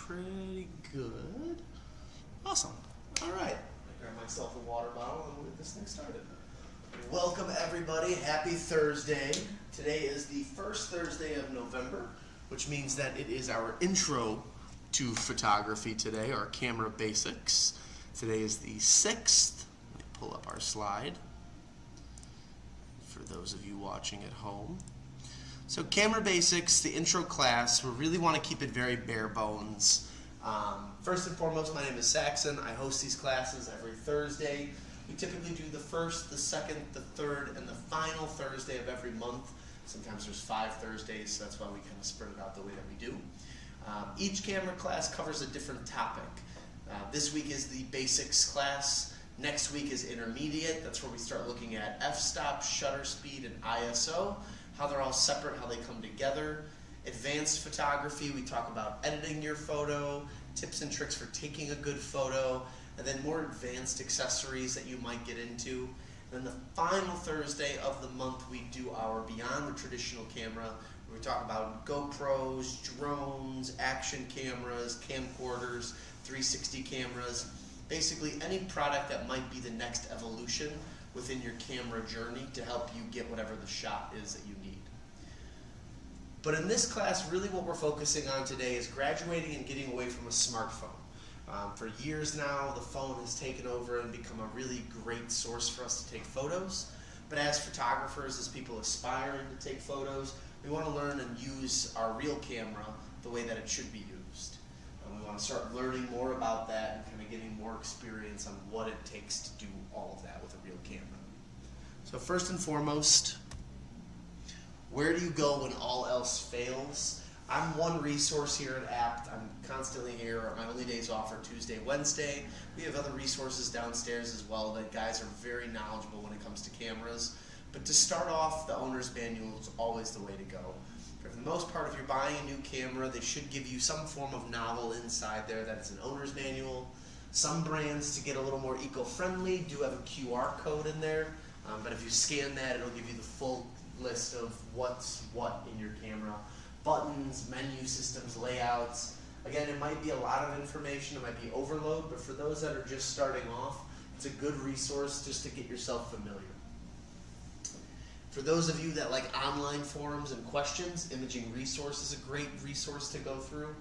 pretty good. Awesome. All right. I grab myself a water bottle and we'll get this thing started. Welcome everybody. Happy Thursday. Today is the first Thursday of November, which means that it is our intro to photography today, our camera basics. Today is the 6th. Let me pull up our slide for those of you watching at home. So camera basics, the intro class, we really want to keep it very bare bones. First and foremost, my name is Saxon. I host these classes every Thursday. We typically do the first, the second, the third, and the final Thursday of every month. Sometimes there's 5 Thursdays, so that's why we kind of spread it out the way that we do. Each camera class covers a different topic. This week is the basics class. Next week is intermediate. That's where we start looking at f-stop, shutter speed, and ISO, how they're all separate, how they come together. Advanced photography, we talk about editing your photo, tips and tricks for taking a good photo, and then more advanced accessories that you might get into. And then the final Thursday of the month, we do our Beyond the Traditional Camera, where we talk about GoPros, drones, action cameras, camcorders, 360 cameras, basically any product that might be the next evolution within your camera journey to help you get whatever the shot is that you need. But in this class, really what we're focusing on today is graduating and getting away from a smartphone. For years now, the phone has taken over and become a really great source for us to take photos. But as photographers, as people aspiring to take photos, we want to learn and use our real camera the way that it should be used. And we want to start learning more about that and kind of getting more experience on what it takes to do all of that with a real camera. So first and foremost, where do you go when all else fails? I'm one resource here at APT. I'm constantly here. My only days off are Tuesday, Wednesday. We have other resources downstairs as well that guys are very knowledgeable when it comes to cameras. But to start off, the owner's manual is always the way to go. For the most part, if you're buying a new camera, they should give you some form of novel inside there that is an owner's manual. Some brands, to get a little more eco-friendly, do have a QR code in there. But if you scan that, it'll give you the full list of what's what in your camera. Buttons, menu systems, layouts. Again, it might be a lot of information, it might be overload, but for those that are just starting off, it's a good resource just to get yourself familiar. For those of you that like online forums and questions, Imaging Resource is a great resource to go through.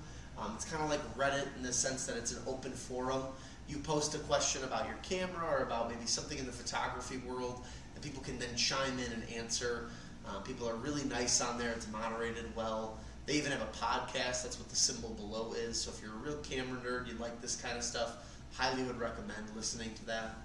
It's kind of like Reddit in the sense that it's an open forum. You post a question about your camera or about maybe something in the photography world, and people can then chime in and answer. People are really nice on there. It's moderated well. They even have a podcast. That's what the symbol below is. So if you're a real camera nerd, you like this kind of stuff, highly would recommend listening to that.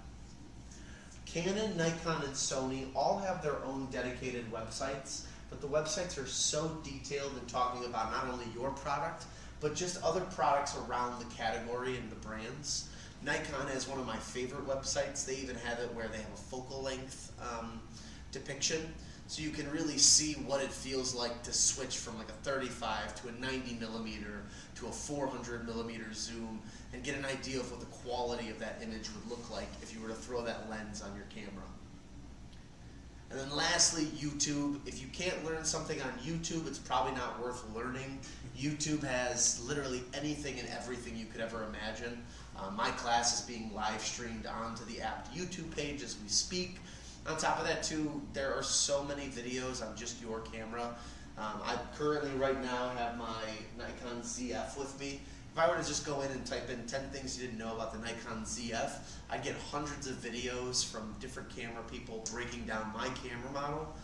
Canon, Nikon, and Sony all have their own dedicated websites, but the websites are so detailed in talking about not only your product, but just other products around the category and the brands. Nikon has one of my favorite websites. They even have it where they have a focal length depiction. So you can really see what it feels like to switch from like a 35 to a 90 millimeter to a 400 millimeter zoom and get an idea of what the quality of that image would look like if you were to throw that lens on your camera. And then lastly, YouTube. If you can't learn something on YouTube, it's probably not worth learning. YouTube has literally anything and everything you could ever imagine. My class is being live streamed onto the APT YouTube page as we speak. On top of that too, there are so many videos on just your camera. I currently right now have my Nikon ZF with me. If I were to just go in and type in 10 things you didn't know about the Nikon ZF, I'd get hundreds of videos from different camera people breaking down my camera model.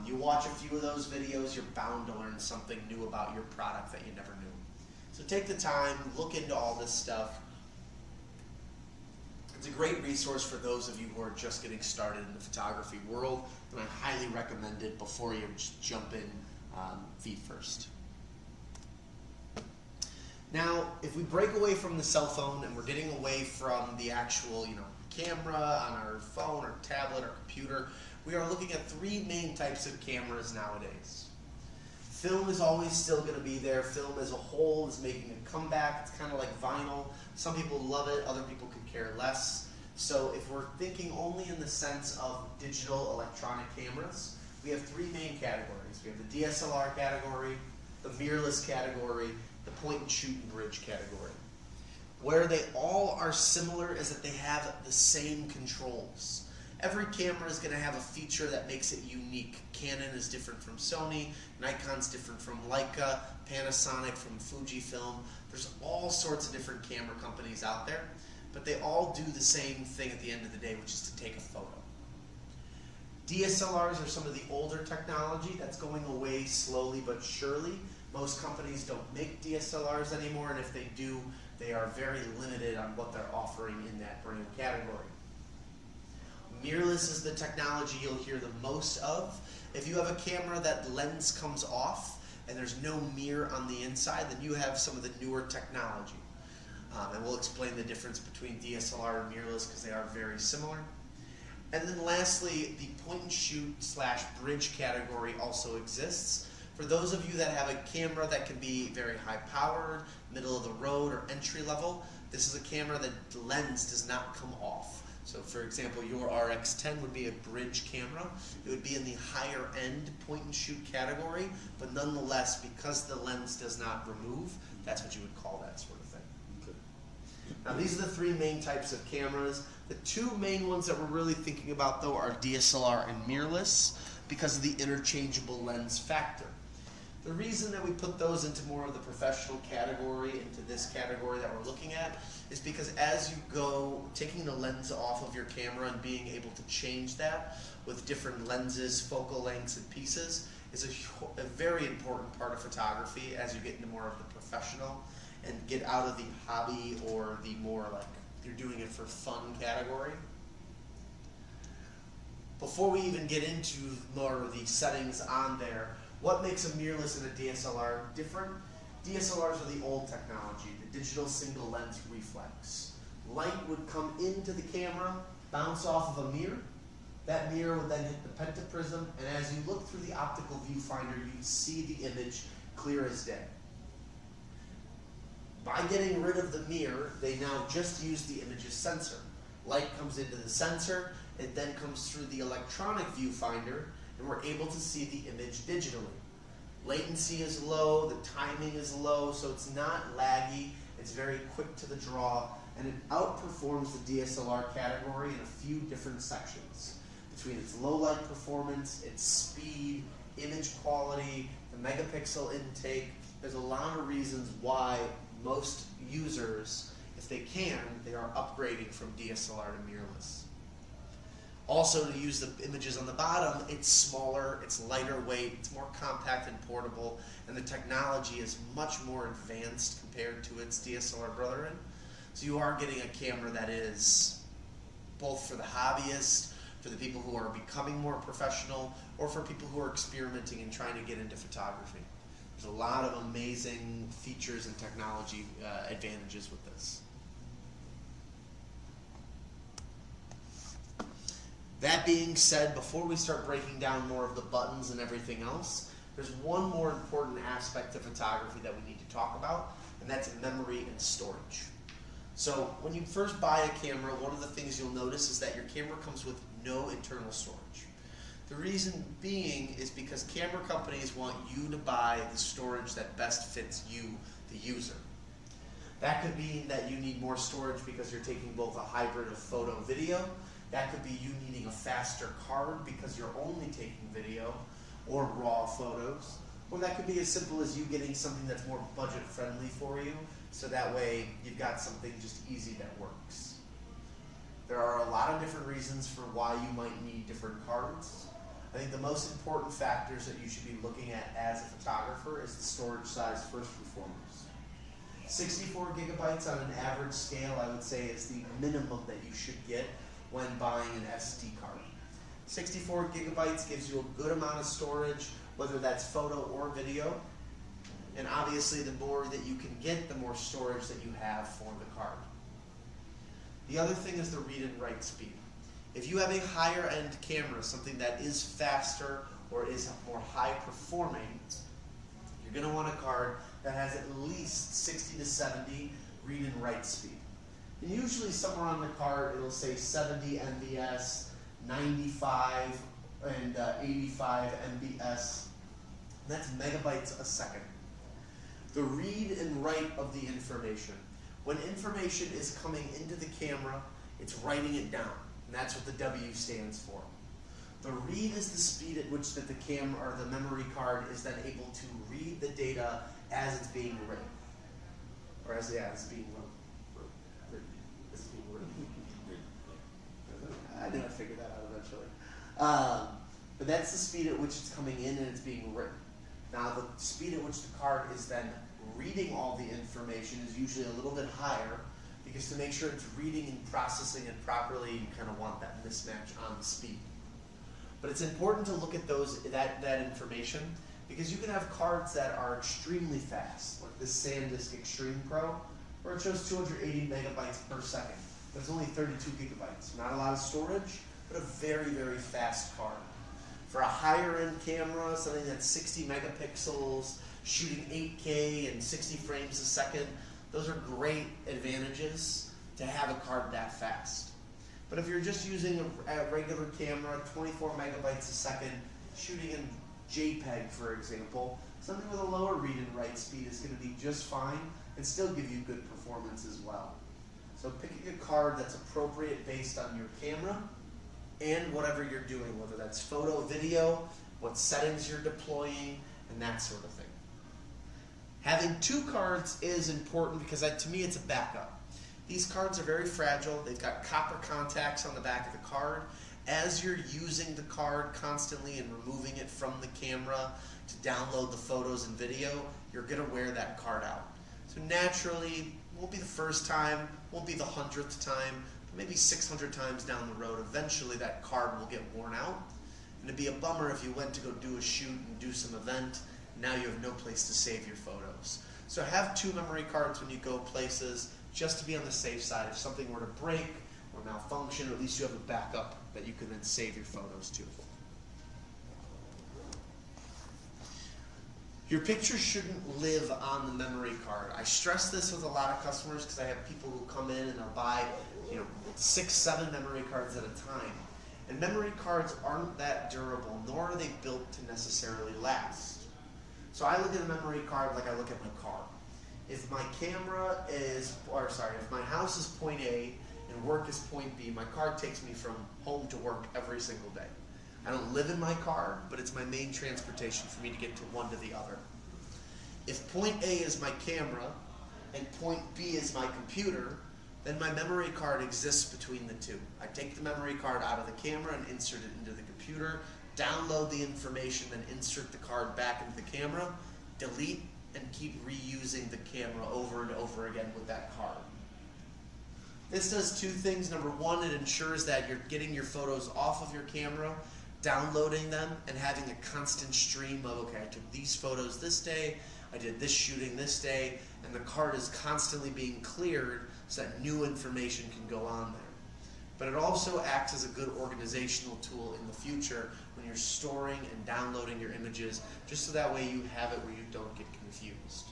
You watch a few of those videos, you're bound to learn something new about your product that you never knew. So take the time, look into all this stuff. It's a great resource for those of you who are just getting started in the photography world, and I highly recommend it before you jump in feet first. Now, if we break away from the cell phone and we're getting away from the actual, camera on our phone or tablet or computer, we are looking at 3 main types of cameras nowadays. Film is always still going to be there. Film as a whole is making a comeback. It's kind of like vinyl. Some people love it, other people could care less. So if we're thinking only in the sense of digital electronic cameras, we have 3 main categories. We have the DSLR category, the mirrorless category, the point and shoot and bridge category. Where they all are similar is that they have the same controls. Every camera is going to have a feature that makes it unique. Canon is different from Sony, Nikon's different from Leica, Panasonic from Fujifilm. There's all sorts of different camera companies out there, but they all do the same thing at the end of the day, which is to take a photo. DSLRs are some of the older technology that's going away slowly but surely. Most companies don't make DSLRs anymore, and if they do, they are very limited on what they're offering in that brand category. Mirrorless is the technology you'll hear the most of. If you have a camera that lens comes off and there's no mirror on the inside, then you have some of the newer technology. And we'll explain the difference between DSLR and mirrorless because they are very similar. And then lastly, the point and shoot / bridge category also exists. For those of you that have a camera that can be very high powered, middle of the road, or entry level, this is a camera that the lens does not come off. So for example, your RX10 would be a bridge camera. It would be in the higher end point and shoot category, but nonetheless, because the lens does not remove, that's what you would call that sort of thing. Okay. Now these are the three main types of cameras. The two main ones that we're really thinking about though are DSLR and mirrorless because of the interchangeable lens factor. The reason that we put those into more of the professional category, into this category that we're looking at, is because as you go, taking the lens off of your camera and being able to change that with different lenses, focal lengths, and pieces is a very important part of photography as you get into more of the professional and get out of the hobby or the more like you're doing it for fun category. Before we even get into more of the settings on there, what makes a mirrorless and a DSLR different? DSLRs are the old technology, the digital single lens reflex. Light would come into the camera, bounce off of a mirror. That mirror would then hit the pentaprism, and as you look through the optical viewfinder, you'd see the image clear as day. By getting rid of the mirror, they now just use the image's sensor. Light comes into the sensor, it then comes through the electronic viewfinder, and we're able to see the image digitally. Latency is low, the timing is low, so it's not laggy, it's very quick to the draw, and it outperforms the DSLR category in a few different sections. Between its low light performance, its speed, image quality, the megapixel intake, there's a lot of reasons why most users, if they can, they are upgrading from DSLR to mirrorless. Also, to use the images on the bottom, it's smaller, it's lighter weight, it's more compact and portable, and the technology is much more advanced compared to its DSLR brethren. So you are getting a camera that is both for the hobbyist, for the people who are becoming more professional, or for people who are experimenting and trying to get into photography. There's a lot of amazing features and technology advantages with this. That being said, before we start breaking down more of the buttons and everything else, there's one more important aspect of photography that we need to talk about, and that's memory and storage. So when you first buy a camera, one of the things you'll notice is that your camera comes with no internal storage. The reason being is because camera companies want you to buy the storage that best fits you, the user. That could mean that you need more storage because you're taking both a hybrid of photo and video. That could be you needing a faster card because you're only taking video or raw photos. Or that could be as simple as you getting something that's more budget friendly for you, so that way you've got something just easy that works. There are a lot of different reasons for why you might need different cards. I think the most important factors that you should be looking at as a photographer is the storage size first and foremost. 64 gigabytes on an average scale, I would say, is the minimum that you should get when buying an SD card. 64 gigabytes gives you a good amount of storage, whether that's photo or video. And obviously the more that you can get, the more storage that you have for the card. The other thing is the read and write speed. If you have a higher end camera, something that is faster or is more high performing, you're going to want a card that has at least 60 to 70 read and write speed. And usually somewhere on the card it'll say 70 MBS, 95 and 85 MBS. That's megabytes a second. the read and write of the information. When information is coming into the camera, it's writing it down, and that's what the W stands for. The read is the speed at which that the camera or the memory card is then able to read the data as it's being written, or as it's being written. It's being written. I think I figured that out eventually. But that's the speed at which it's coming in and it's being written. Now, the speed at which the card is then reading all the information is usually a little bit higher, because to make sure it's reading and processing it properly, you kind of want that mismatch on the speed. But it's important to look at that information, because you can have cards that are extremely fast, like this SanDisk Extreme Pro, where it shows 280 megabytes per second. But it's only 32 gigabytes. Not a lot of storage, but a very, very fast card. For a higher end camera, something that's 60 megapixels, shooting 8K and 60 frames a second, those are great advantages to have a card that fast. But if you're just using a regular camera, 24 megabytes a second, shooting in JPEG, for example, something with a lower read and write speed is going to be just fine and still give you good performance as well. So picking a card that's appropriate based on your camera and whatever you're doing, whether that's photo, video, what settings you're deploying, and that sort of thing. Having two cards is important because to me it's a backup. These cards are very fragile. They've got copper contacts on the back of the card. As you're using the card constantly and removing it from the camera to download the photos and video, you're going to wear that card out. So naturally, won't be the first time, won't be the 100th time, but maybe 600 times down the road, eventually that card will get worn out. And it'd be a bummer if you went to go do a shoot and do some event, and now you have no place to save your photos. So have two memory cards when you go places, just to be on the safe side. If something were to break or malfunction, at least you have a backup that you can then save your photos to. Your picture shouldn't live on the memory card. I stress this with a lot of customers because I have people who come in and they'll buy 6, 7 memory cards at a time. And memory cards aren't that durable, nor are they built to necessarily last. So I look at a memory card like I look at my car. If my if my house is point A and work is point B, my car takes me from home to work every single day. I don't live in my car, but it's my main transportation for me to get to one to the other. If point A is my camera and point B is my computer, then my memory card exists between the two. I take the memory card out of the camera and insert it into the computer, download the information, then insert the card back into the camera, delete, and keep reusing the camera over and over again with that card. This does two things. Number one, it ensures that you're getting your photos off of your camera, downloading them, and having a constant stream of, okay, I took these photos this day, I did this shooting this day, and the card is constantly being cleared so that new information can go on there. But it also acts as a good organizational tool in the future when you're storing and downloading your images, just so that way you have it where you don't get confused.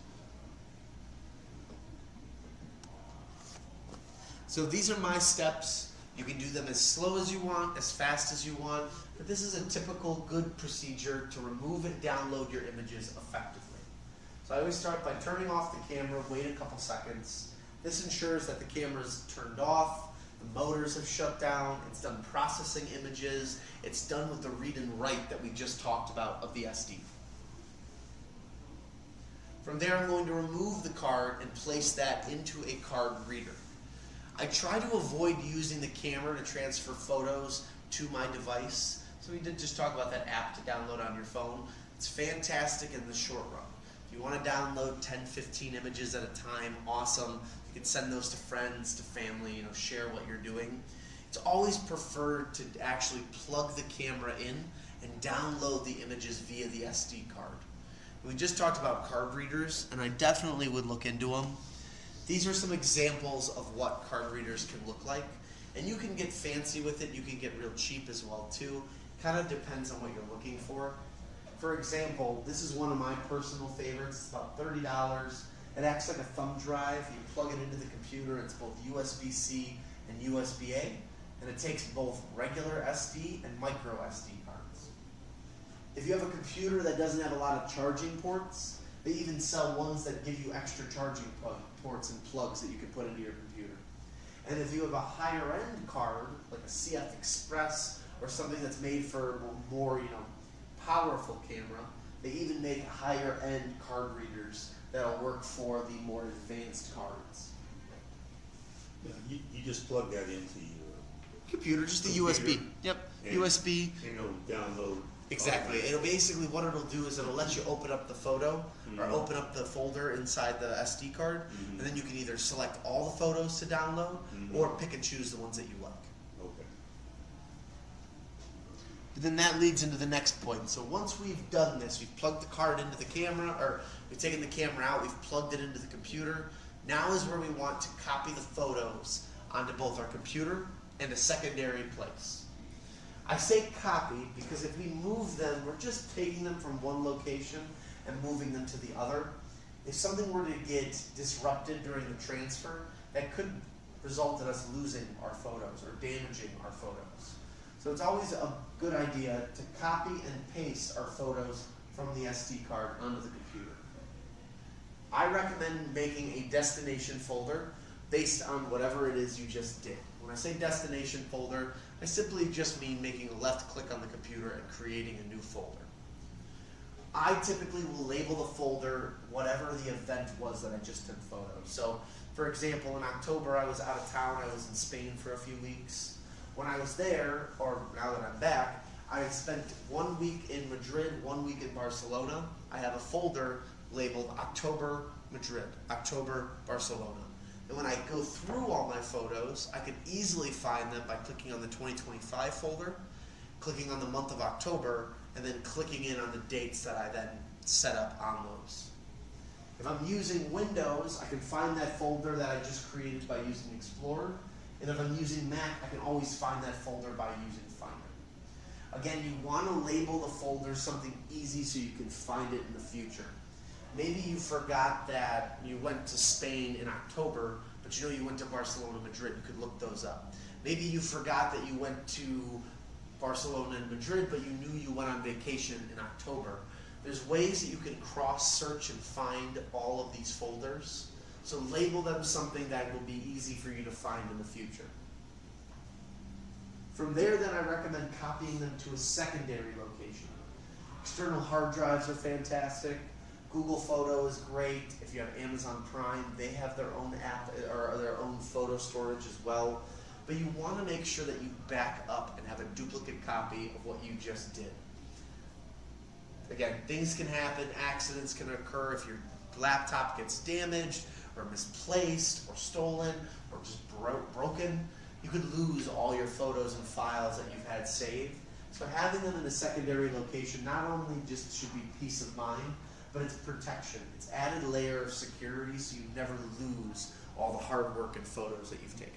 So these are my steps. You can do them as slow as you want, as fast as you want, but this is a typical good procedure to remove and download your images effectively. So I always start by turning off the camera, wait a couple seconds. This ensures that the camera is turned off, the motors have shut down, it's done processing images, it's done with the read and write that we just talked about of the SD. From there, I'm going to remove the card and place that into a card reader. I try to avoid using the camera to transfer photos to my device. So we did just talk about that app to download on your phone. It's fantastic in the short run. If you want to download 10, 15 images at a time, awesome. You can send those to friends, to family, share what you're doing. It's always preferred to actually plug the camera in and download the images via the SD card. We just talked about card readers, and I definitely would look into them. These are some examples of what card readers can look like. And you can get fancy with it, you can get real cheap as well too. Kind of depends on what you're looking for. For example, this is one of my personal favorites. It's about $30. It acts like a thumb drive. You plug it into the computer. It's both USB-C and USB-A. And it takes both regular SD and micro SD cards. If you have a computer that doesn't have a lot of charging ports, They even sell ones that give you extra charging ports and plugs that you can put into your computer. And if you have a higher end card, like a CF Express or something that's made for more, powerful camera, they even make higher end card readers that'll work for the more advanced cards. Yeah, you just plug that into your Computer, just the computer, USB. Yep, and USB. It'll download. Exactly. It'll basically, what it'll do is it'll let you open up the photo or open up the folder inside the SD card, and then you can either select all the photos to download or pick and choose the ones that you like. Okay. But then that leads into the next point. So once we've done this, we've plugged the card into the camera, or we've taken the camera out, we've plugged it into the computer. Now is where we want to copy the photos onto both our computer and a secondary place. I say copy because if we move them, we're just taking them from one location and moving them to the other. If something were to get disrupted during the transfer, that could result in us losing our photos or damaging our photos. So it's always a good idea to copy and paste our photos from the SD card onto the computer. I recommend making a destination folder based on whatever it is you just did. When I say destination folder, I simply just mean making a left click on the computer and creating a new folder. I typically will label the folder whatever the event was that I just took photos. So, for example, in October I was out of town, I was in Spain for a few weeks. When I was there, or now that I'm back, I spent 1 week in Madrid, 1 week in Barcelona. I have a folder labeled October Madrid, October Barcelona. And when I go through all my photos, I can easily find them by clicking on the 2025 folder, clicking on the month of October, and then clicking in on the dates that I then set up on those. If I'm using Windows, I can find that folder that I just created by using Explorer. And if I'm using Mac, I can always find that folder by using Finder. Again, you want to label the folder something easy so you can find it in the future. Maybe you forgot that you went to Spain in October, but you went to Barcelona, Madrid. You could look those up. Maybe you forgot that you went to Barcelona and Madrid, but you knew you went on vacation in October. There's ways that you can cross-search and find all of these folders. So label them something that will be easy for you to find in the future. From there, then, I recommend copying them to a secondary location. External hard drives are fantastic. Google Photo is great. If you have Amazon Prime, they have their own app or their own photo storage as well. But you want to make sure that you back up and have a duplicate copy of what you just did. Again, things can happen, accidents can occur if your laptop gets damaged or misplaced or stolen or just broken. You could lose all your photos and files that you've had saved. So having them in a secondary location not only just should be peace of mind, but it's protection. It's added layer of security so you never lose all the hard work and photos that you've taken.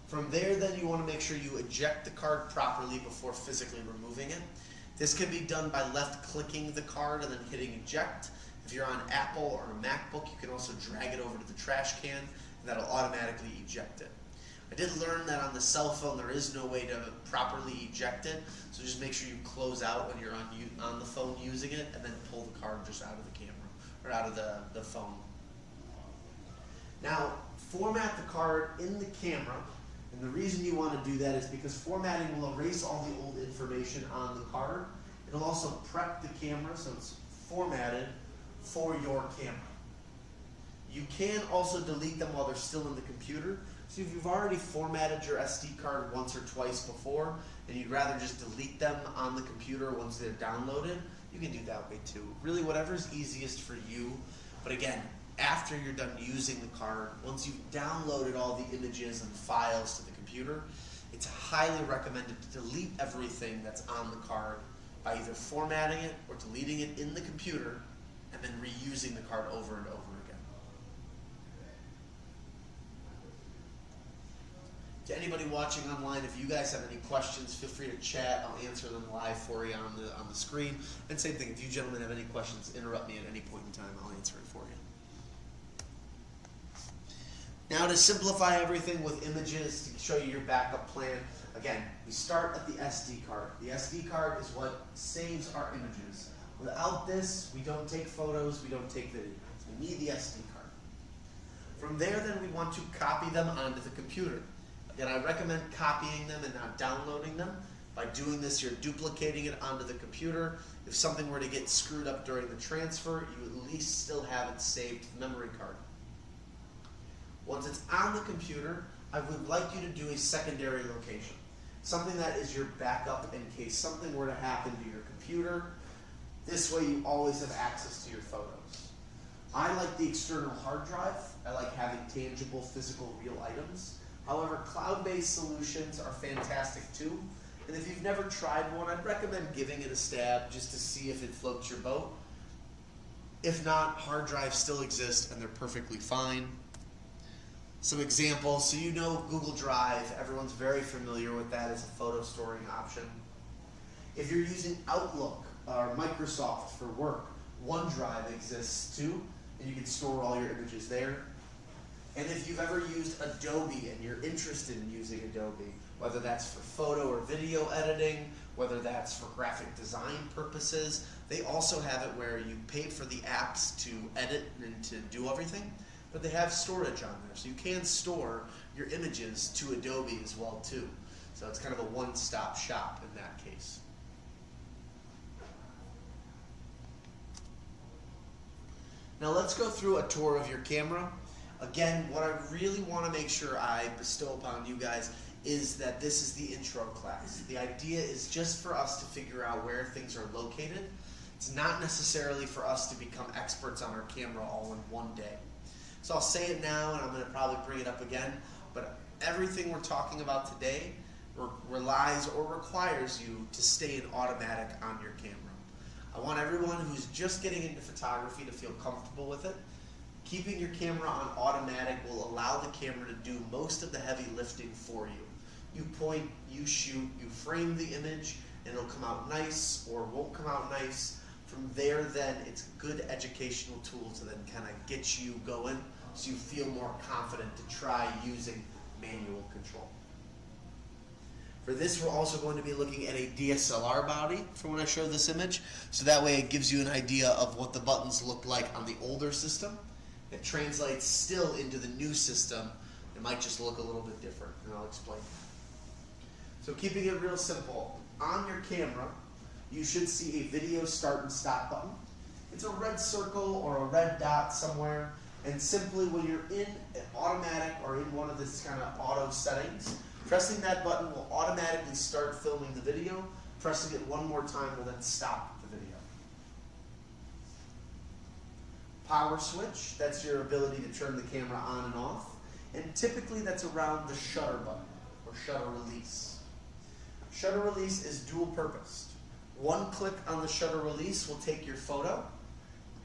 From there, then, you want to make sure you eject the card properly before physically removing it. This can be done by left-clicking the card and then hitting eject. If you're on Apple or a MacBook, you can also drag it over to the trash can, and that'll automatically eject it. I did learn that on the cell phone there is no way to properly eject it, so just make sure you close out when you're on the phone using it, and then pull the card just out of the camera, or out of the phone. Now, format the card in the camera, and the reason you want to do that is because formatting will erase all the old information on the card. It'll also prep the camera so it's formatted for your camera. You can also delete them while they're still in the computer. So if you've already formatted your SD card once or twice before, and you'd rather just delete them on the computer once they're downloaded, you can do that way too. Really, whatever's easiest for you. But again, after you're done using the card, once you've downloaded all the images and files to the computer, it's highly recommended to delete everything that's on the card by either formatting it or deleting it in the computer and then reusing the card over and over again. To anybody watching online, if you guys have any questions, feel free to chat. I'll answer them live for you on the screen. And same thing, if you gentlemen have any questions, interrupt me at any point in time. I'll answer it for you. Now to simplify everything with images, to show you your backup plan, again, we start at the SD card. The SD card is what saves our images. Without this, we don't take photos, we don't take videos. We need the SD card. From there, then, we want to copy them onto the computer. Again, I recommend copying them and not downloading them. By doing this, you're duplicating it onto the computer. If something were to get screwed up during the transfer, you at least still have it saved to the memory card. Once it's on the computer, I would like you to do a secondary location. Something that is your backup in case something were to happen to your computer. This way you always have access to your photos. I like the external hard drive. I like having tangible, physical, real items. However, cloud-based solutions are fantastic too. And if you've never tried one, I'd recommend giving it a stab just to see if it floats your boat. If not, hard drives still exist and they're perfectly fine. Some examples, so you know Google Drive, everyone's very familiar with that as a photo storing option. If you're using Outlook or Microsoft for work, OneDrive exists too, and you can store all your images there. And if you've ever used Adobe and you're interested in using Adobe, whether that's for photo or video editing, whether that's for graphic design purposes, they also have it where you pay for the apps to edit and to do everything, but they have storage on there. So you can store your images to Adobe as well too. So it's kind of a one-stop shop in that case. Now let's go through a tour of your camera. Again, what I really want to make sure I bestow upon you guys is that this is the intro class. The idea is just for us to figure out where things are located. It's not necessarily for us to become experts on our camera all in one day. So I'll say it now, and I'm going to probably bring it up again, but everything we're talking about today relies or requires you to stay in automatic on your camera. I want everyone who's just getting into photography to feel comfortable with it. Keeping your camera on automatic will allow the camera to do most of the heavy lifting for you. You point, you shoot, you frame the image, and it'll come out nice or won't come out nice. From there, then, it's a good educational tool to then kind of get you going so you feel more confident to try using manual control. For this, we're also going to be looking at a DSLR body for when I show this image. So that way it gives you an idea of what the buttons look like on the older system. It translates still into the new system. It might just look a little bit different, and I'll explain. So keeping it real simple, on your camera, you should see a video start and stop button. It's a red circle or a red dot somewhere, and simply when you're in automatic or in one of this kind of auto settings, pressing that button will automatically start filming the video. Pressing it one more time will then stop the video. Power switch, that's your ability to turn the camera on and off. And typically that's around the shutter button or shutter release. Shutter release is dual purposed. One click on the shutter release will take your photo.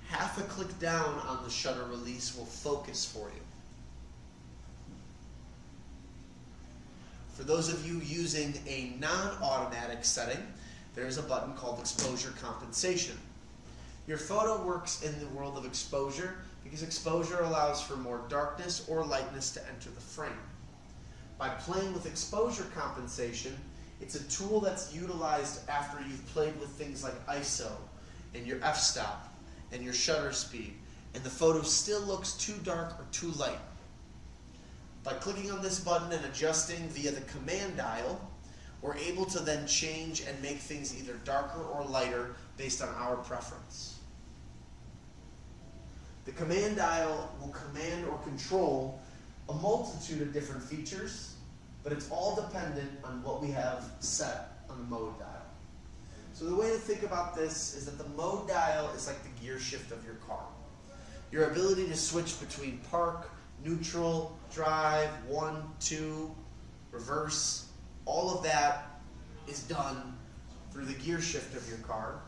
Half a click down on the shutter release will focus for you. For those of you using a non-automatic setting, there's a button called exposure compensation. Your photo works in the world of exposure because exposure allows for more darkness or lightness to enter the frame. By playing with exposure compensation, it's a tool that's utilized after you've played with things like ISO and your f-stop and your shutter speed, and the photo still looks too dark or too light. By clicking on this button and adjusting via the command dial, we're able to then change and make things either darker or lighter based on our preference. The command dial will command or control a multitude of different features, but it's all dependent on what we have set on the mode dial. So the way to think about this is that the mode dial is like the gear shift of your car. Your ability to switch between park, neutral, drive, 1, 2, reverse, all of that is done through the gear shift of your car,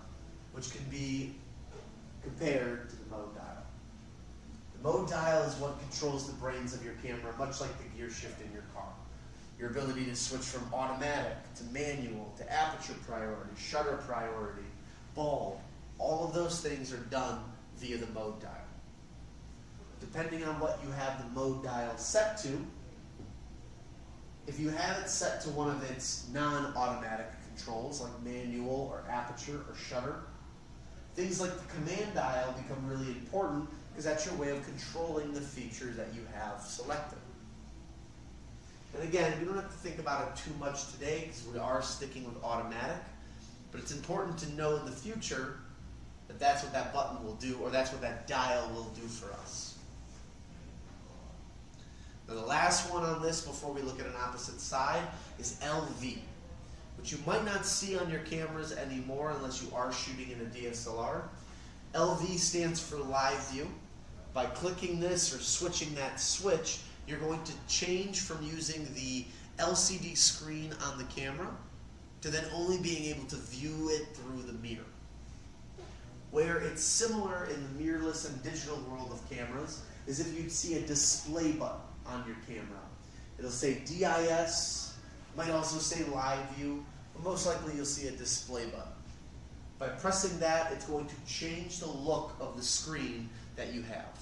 which can be compared to the mode dial. The mode dial is what controls the brains of your camera, much like the gear shift in your car. Your ability to switch from automatic to manual to aperture priority, shutter priority, bulb, all of those things are done via the mode dial. depending on what you have the mode dial set to, if you have it set to one of its non-automatic controls like manual or aperture or shutter, things like the command dial become really important because that's your way of controlling the features that you have selected. And again, we don't have to think about it too much today because we are sticking with automatic, but it's important to know in the future that that's what that button will do, or that's what that dial will do for us. Now the last one on this before we look at an opposite side is LV, which you might not see on your cameras anymore unless you are shooting in a DSLR. LV stands for live view. By clicking this or switching that switch, you're going to change from using the LCD screen on the camera to then only being able to view it through the mirror. Where it's similar in the mirrorless and digital world of cameras is if you'd see a display button on your camera. It'll say DIS, might also say live view, but most likely you'll see a display button. By pressing that, it's going to change the look of the screen that you have.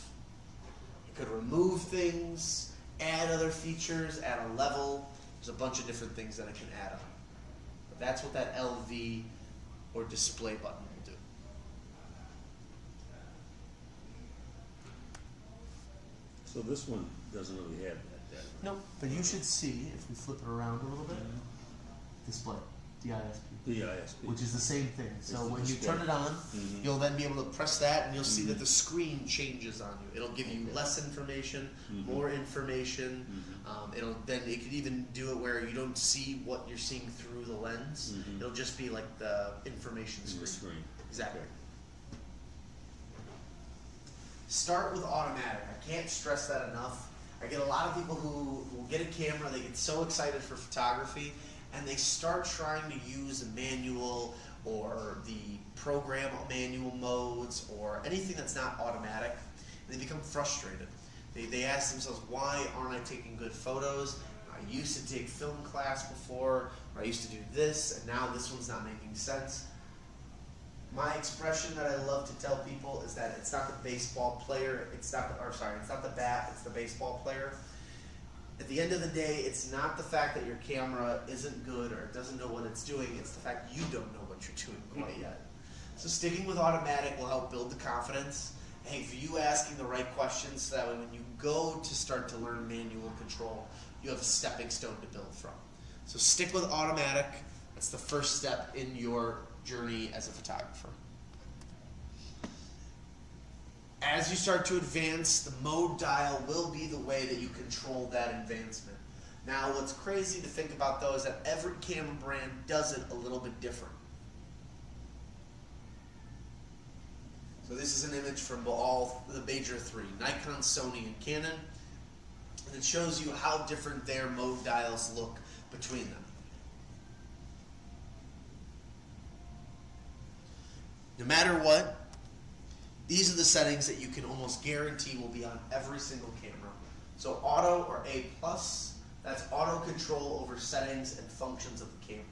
It could remove things, add other features, add a level. There's a bunch of different things that it can add on. But that's what that LV or display button will do. So this one doesn't really have that. No, but you should see, if we flip it around a little bit, display, DISP. DISP. Which is the same thing. So the when you display. turn it on, Mhm. you'll then be able to press that and you'll see that the screen changes on you. It'll give you less information, more information. It could even do it where you don't see what you're seeing through the lens. It'll just be like the information In screen. the screen. Exactly. Start with automatic. I can't stress that enough. I get a lot of people who get a camera, they get so excited for photography, and they start trying to use a manual or the program manual modes or anything that's not automatic, and they become frustrated. They ask themselves, why aren't I taking good photos? I used to take film class before, or I used to do this, and now this one's not making sense. My expression that I love to tell people is that it's not the baseball player, it's not the bat, it's the baseball player. At the end of the day, it's not the fact that your camera isn't good or it doesn't know what it's doing, it's the fact you don't know what you're doing quite yet. So sticking with automatic will help build the confidence. Hey, for you asking the right questions so that way when you go to start to learn manual control, you have a stepping stone to build from. So stick with automatic. That's the first step in your journey as a photographer. As you start to advance, the mode dial will be the way that you control that advancement. Now, what's crazy to think about though is that every camera brand does it a little bit different. So this is an image from all the major three, Nikon, Sony, and Canon. And it shows you how different their mode dials look between them. No matter what, these are the settings that you can almost guarantee will be on every single camera. So auto or A+, that's auto control over settings and functions of the camera.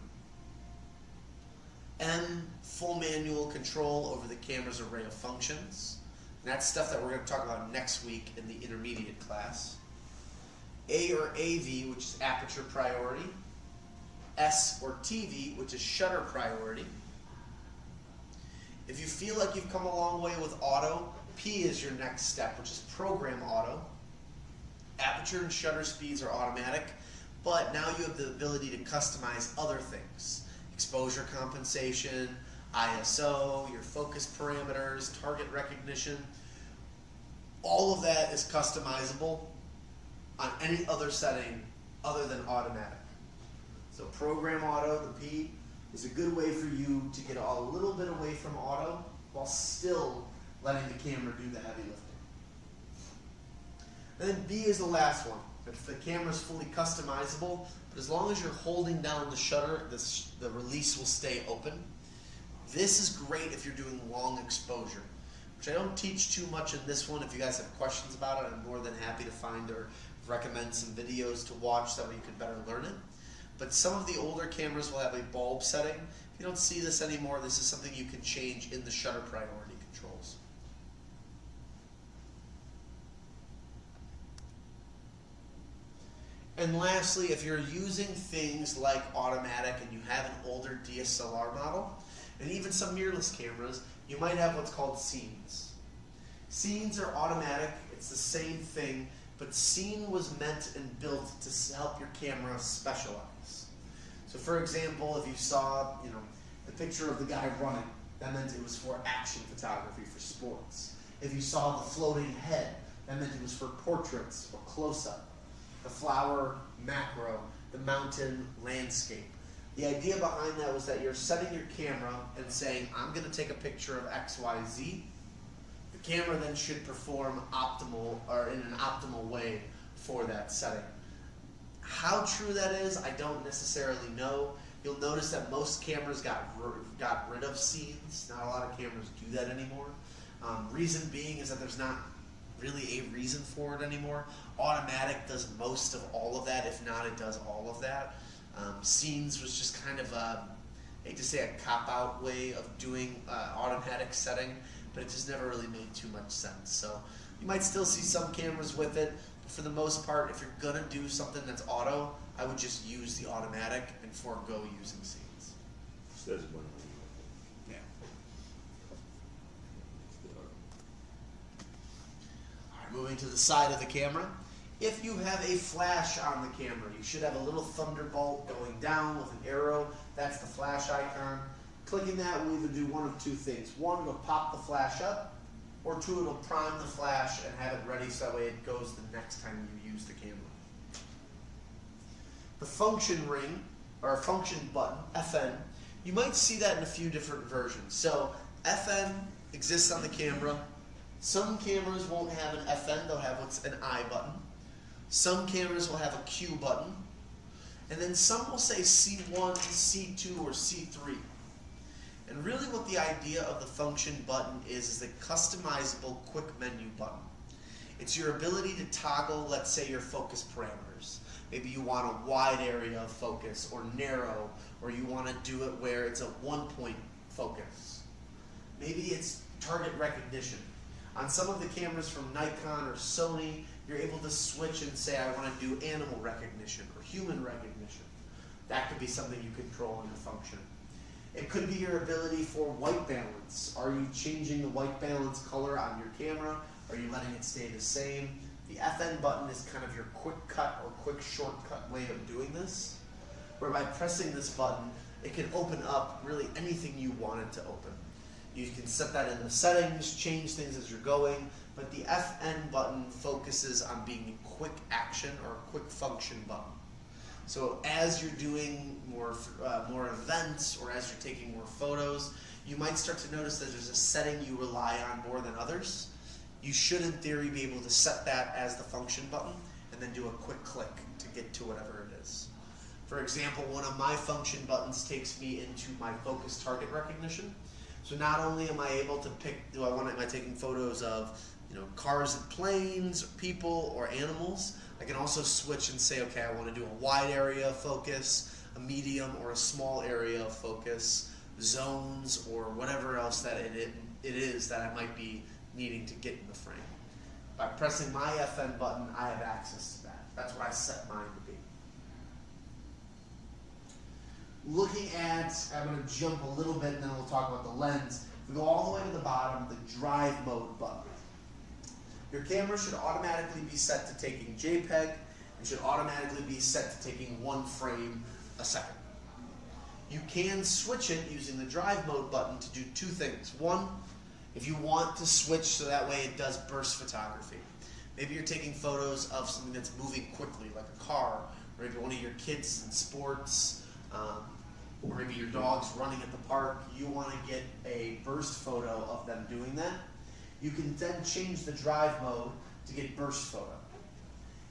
M, full manual control over the camera's array of functions. And that's stuff that we're going to talk about next week in the intermediate class. A or AV, which is aperture priority. S or TV, which is shutter priority. If you feel like you've come a long way with auto, P is your next step, which is program auto. Aperture and shutter speeds are automatic, but now you have the ability to customize other things. Exposure compensation, ISO, your focus parameters, target recognition. All of that is customizable on any other setting other than automatic. So program auto, the P, is a good way for you to get a little bit away from auto while still letting the camera do the heavy lifting. And then B is the last one. If the camera is fully customizable, but as long as you're holding down the shutter, the release will stay open. This is great if you're doing long exposure, which I don't teach too much in this one. If you guys have questions about it, I'm more than happy to find or recommend some videos to watch that way you can better learn it. But some of the older cameras will have a bulb setting. If you don't see this anymore, this is something you can change in the shutter priority controls. And lastly, if you're using things like automatic and you have an older DSLR model, and even some mirrorless cameras, you might have what's called scenes. Scenes are automatic, it's the same thing, but scene was meant and built to help your camera specialize. So for example, if you saw, the picture of the guy running, that meant it was for action photography, for sports. If you saw the floating head, that meant it was for portraits or close-up. The flower, macro, the mountain, landscape. The idea behind that was that you're setting your camera and saying, I'm going to take a picture of X, Y, Z. The camera then should perform optimal or in an optimal way for that setting. How true that is, I don't necessarily know. You'll notice that most cameras got rid of scenes. Not a lot of cameras do that anymore. Reason being is that there's not really a reason for it anymore. Automatic does most of all of that. If not, it does all of that. Scenes was just kind of I hate to say a cop-out way of doing automatic setting, but it just never really made too much sense. So you might still see some cameras with it, but for the most part, if you're gonna do something that's auto, I would just use the automatic and forego using scenes. Says one. Yeah. Alright, moving to the side of the camera. If you have a flash on the camera, you should have a little thunderbolt going down with an arrow. That's the flash icon. Clicking that will either do one of two things. One, it'll pop the flash up, or two, it'll prime the flash and have it ready so that way it goes the next time you use the camera. The function ring, or function button, FN, you might see that in a few different versions. So FN exists on the camera. Some cameras won't have an FN, they'll have what's an I button. Some cameras will have a Q button. And then some will say C1, C2, or C3. And really what the idea of the function button is a customizable quick menu button. It's your ability to toggle, let's say, your focus parameters. Maybe you want a wide area of focus, or narrow, or you want to do it where it's a one-point focus. Maybe it's target recognition. On some of the cameras from Nikon or Sony, you're able to switch and say, I want to do animal recognition or human recognition. That could be something you control in your function. It could be your ability for white balance. Are you changing the white balance color on your camera? Are you letting it stay the same? The FN button is kind of your quick cut or quick shortcut way of doing this, where by pressing this button, it can open up really anything you want it to open. You can set that in the settings, change things as you're going, but the FN button focuses on being a quick action or a quick function button. So as you're doing more events or as you're taking more photos, you might start to notice that there's a setting you rely on more than others. You should, in theory, be able to set that as the function button and then do a quick click to get to whatever it is. For example, one of my function buttons takes me into my focus target recognition. So not only am I able to pick, am I taking photos of cars and planes, people, or animals, I can also switch and say, okay, I want to do a wide area of focus, a medium or a small area of focus, zones, or whatever else that it is that I might be needing to get in the frame. By pressing my FN button, I have access to that. That's what I set mine to be. Looking at, I'm going to jump a little bit and then we'll talk about the lens. If we go all the way to the bottom, the drive mode button. Your camera should automatically be set to taking JPEG and should automatically be set to taking one frame a second. You can switch it using the drive mode button to do two things. One, if you want to switch so that way it does burst photography. Maybe you're taking photos of something that's moving quickly, like a car, or maybe one of your kids in sports, or maybe your dog's running at the park. You want to get a burst photo of them doing that. You can then change the drive mode to get burst photo.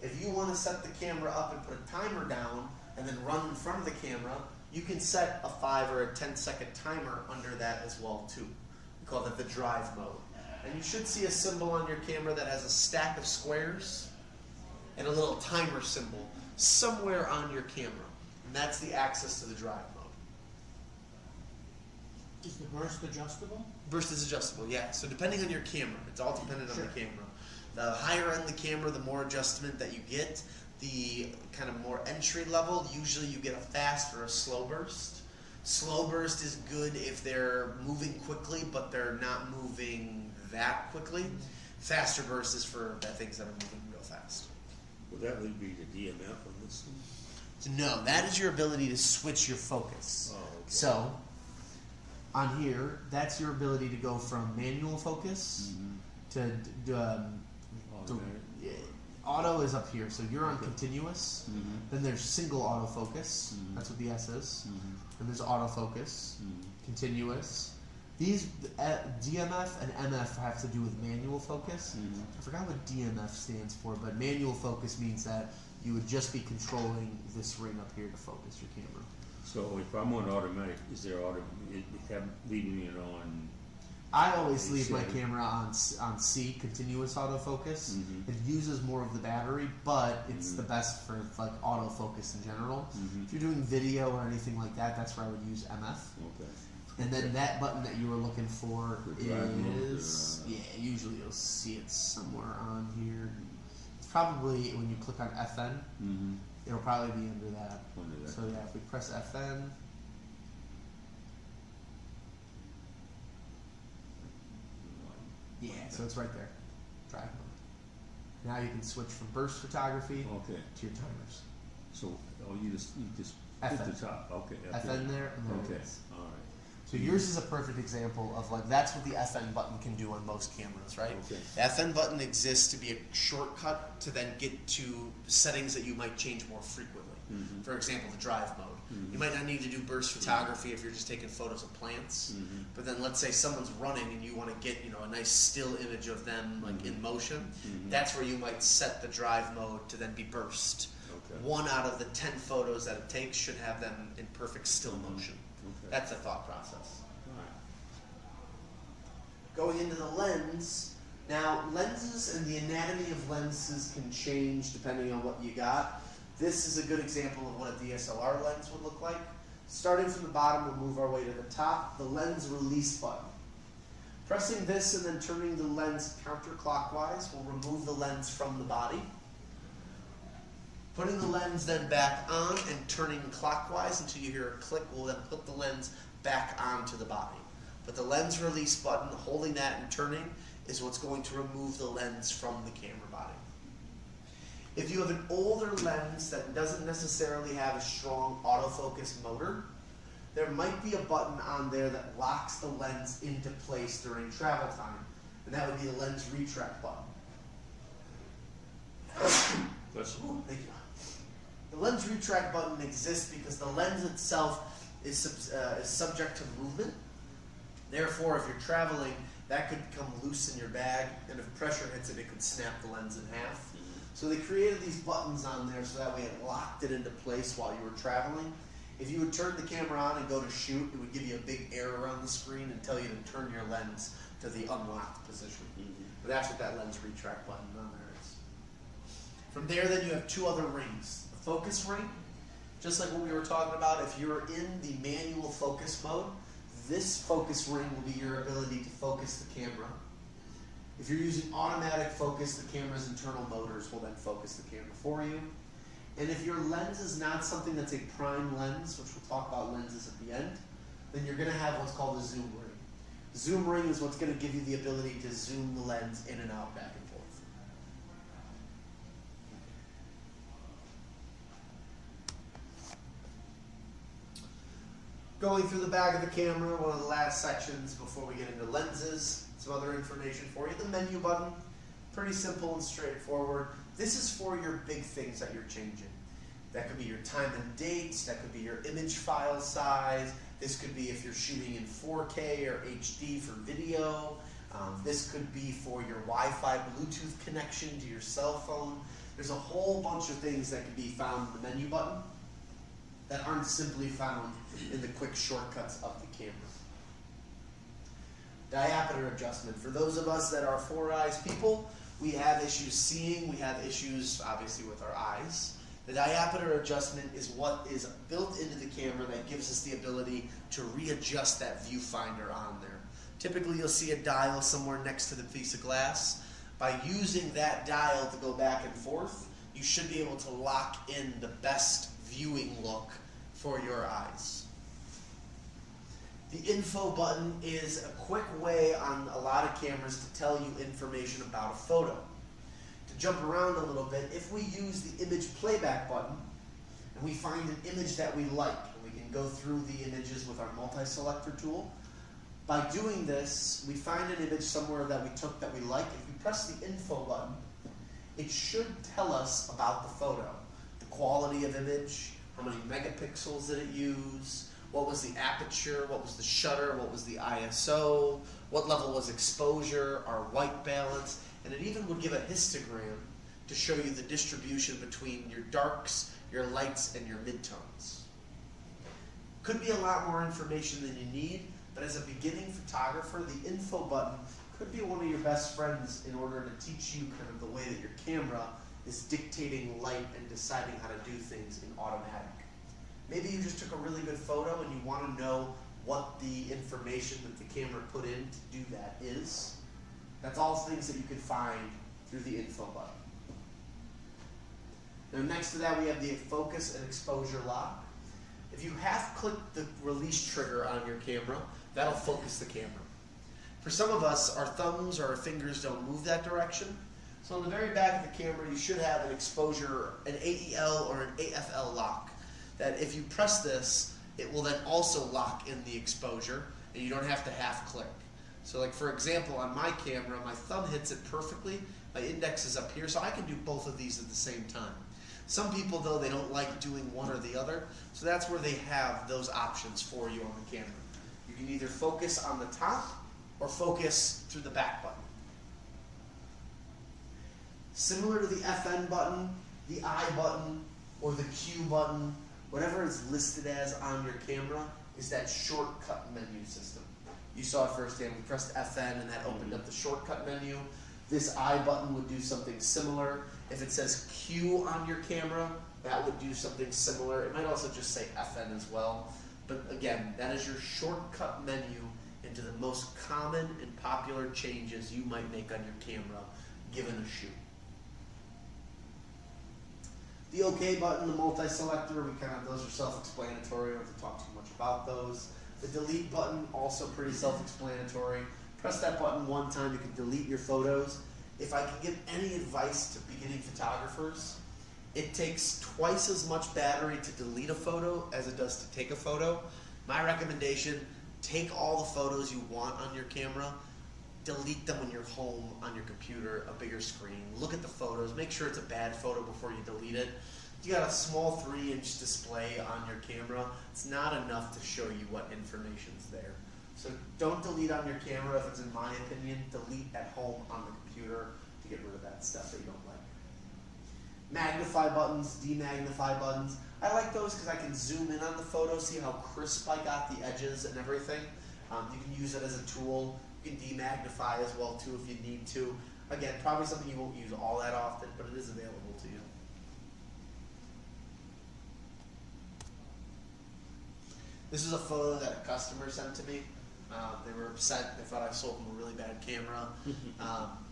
If you want to set the camera up and put a timer down and then run in front of the camera, you can set a 5 or a 10-second timer under that as well too. We call that the drive mode. And you should see a symbol on your camera that has a stack of squares and a little timer symbol somewhere on your camera. And that's the access to the drive mode. Is the burst adjustable? Burst is adjustable, yeah. So depending on your camera, it's all dependent on the camera. The higher end the camera, the more adjustment that you get. the kind of more entry level, usually you get a fast or a slow burst. Slow burst is good if they're moving quickly, but they're not moving that quickly. Faster burst is for things that are moving real fast. Would that lead me to DMF on this thing? So no, that is your ability to switch your focus. Oh, okay. So on here, that's your ability to go from manual focus to Automatic. yeah, auto is up here. So you're on Okay. continuous. Mhm. Then there's single autofocus. Mhm. That's what the S is. Mhm. And there's autofocus, Mhm. continuous. These DMF and MF have to do with manual focus. Mhm. I forgot what DMF stands for, but manual focus means that you would just be controlling this ring up here to focus your camera. So if I'm on automatic, is there leaving it on? I always leave my Same. camera on C, continuous autofocus. Mhm. It uses more of the battery, but it's Mhm. the best for like autofocus in general. Mhm. If you're doing video or anything like that, that's where I would use MF. Okay. And then that button that you were looking for For drive mode is, or, yeah, usually you'll see it somewhere on here. It's probably when you click on FN, Mm-hmm. it'll probably be under that. Under that. So yeah, if we press FN, yeah, so it's right there, drive mode. Now you can switch from burst photography Okay. to your timers. So, you just FN. hit the top. Okay. FN there, and there Okay. it is. All right. So yours is a perfect example of like that's what the FN button can do on most cameras, right? Okay. The FN button exists to be a shortcut to then get to settings that you might change more frequently. Mhm. For example, the drive mode. Mhm. You might not need to do burst photography if you're just taking photos of plants. Mhm. But then let's say someone's running and you want to get, a nice still image of them like in motion. Mhm. That's where you might set the drive mode to then be burst. Okay. 1 out of the 10 photos that it takes should have them in perfect still motion. Okay. That's the thought process. All right. Going into the lens, now lenses and the anatomy of lenses can change depending on what you got. This is a good example of what a DSLR lens would look like. Starting from the bottom, we'll move our way to the top, the lens release button. Pressing this and then turning the lens counterclockwise will remove the lens from the body. Putting the lens then back on and turning clockwise until you hear a click will then put the lens back onto the body. But the lens release button, holding that and turning, is what's going to remove the lens from the camera body. If you have an older lens that doesn't necessarily have a strong autofocus motor, there might be a button on there that locks the lens into place during travel time, and that would be the lens retract button. That's Ooh, thank you. The lens retract button exists because the lens itself is subject to movement. Therefore, if you're traveling, that could become loose in your bag, and if pressure hits it, it could snap the lens in half. So they created these buttons on there so that way it locked it into place while you were traveling. If you would turn the camera on and go to shoot, it would give you a big error on the screen and tell you to turn your lens to the unlocked position. But that's what that lens retract button on there is. From there, then you have 2 other rings. The focus ring, just like what we were talking about, if you're in the manual focus mode, this focus ring will be your ability to focus the camera. If you're using automatic focus, the camera's internal motors will then focus the camera for you. And if your lens is not something that's a prime lens, which we'll talk about lenses at the end, then you're going to have what's called a zoom ring. The zoom ring is what's going to give you the ability to zoom the lens in and out, back and forth. Going through the back of the camera, one of the last sections before we get into lenses, some other information for you. The menu button, pretty simple and straightforward. This is for your big things that you're changing. That could be your time and date, that could be your image file size, this could be if you're shooting in 4K or HD for video, this could be for your Wi-Fi Bluetooth connection to your cell phone. There's a whole bunch of things that can be found in the menu button that aren't simply found in the quick shortcuts of the camera. Diopter adjustment. For those of us that are 4-eyes people, we have issues seeing, we have issues obviously with our eyes. The diopter adjustment is what is built into the camera that gives us the ability to readjust that viewfinder on there. Typically you'll see a dial somewhere next to the piece of glass. By using that dial to go back and forth, you should be able to lock in the best viewing look for your eyes. The info button is a quick way on a lot of cameras to tell you information about a photo. To jump around a little bit, if we use the image playback button and we find an image that we like, and we can go through the images with our multi-selector tool. By doing this, we find an image somewhere that we took that we like. If we press the info button, it should tell us about the photo. The quality of image, how many megapixels did it use, what was the aperture, what was the shutter, what was the ISO, what level was exposure, our white balance, and it even would give a histogram to show you the distribution between your darks, your lights, and your midtones. Could be a lot more information than you need, but as a beginning photographer, the info button could be one of your best friends in order to teach you kind of the way that your camera is dictating light and deciding how to do things in automatic. Maybe you just took a really good photo and you want to know what the information that the camera put in to do that is. That's all things that you can find through the info button. Now next to that we have the focus and exposure lock. If you half click the release trigger on your camera, that'll focus the camera. For some of us, our thumbs or our fingers don't move that direction. So on the very back of the camera, you should have an exposure, an AEL or an AFL lock. That if you press this, it will then also lock in the exposure, and you don't have to half click. So like for example, on my camera, my thumb hits it perfectly, my index is up here, so I can do both of these at the same time. Some people though, they don't like doing one or the other, so that's where they have those options for you on the camera. You can either focus on the top or focus through the back button. Similar to the FN button, the I button, or the Q button, whatever is listed as on your camera is that shortcut menu system. You saw it firsthand. We pressed FN and that opened up the shortcut menu. This I button would do something similar. If it says Q on your camera, that would do something similar. It might also just say FN as well. But again, that is your shortcut menu into the most common and popular changes you might make on your camera given a shoot. The OK button, the multi-selector, those are self-explanatory. I don't have to talk too much about those. The delete button, also pretty self-explanatory. Press that button one time, you can delete your photos. If I can give any advice to beginning photographers, it takes twice as much battery to delete a photo as it does to take a photo. My recommendation, take all the photos you want on your camera, delete them when you're home on your computer, a bigger screen. Look at the photos, make sure it's a bad photo before you delete it. If you got a small 3-inch display on your camera, it's not enough to show you what information's there. So don't delete on your camera if it's, in my opinion, delete at home on the computer to get rid of that stuff that you don't like. Magnify buttons, demagnify buttons. I like those because I can zoom in on the photo, see how crisp I got the edges and everything. You can use it as a tool. You can demagnify as well too if you need to. Again, probably something you won't use all that often, but it is available to you. This is a photo that a customer sent to me. They were upset. They thought I sold them a really bad camera.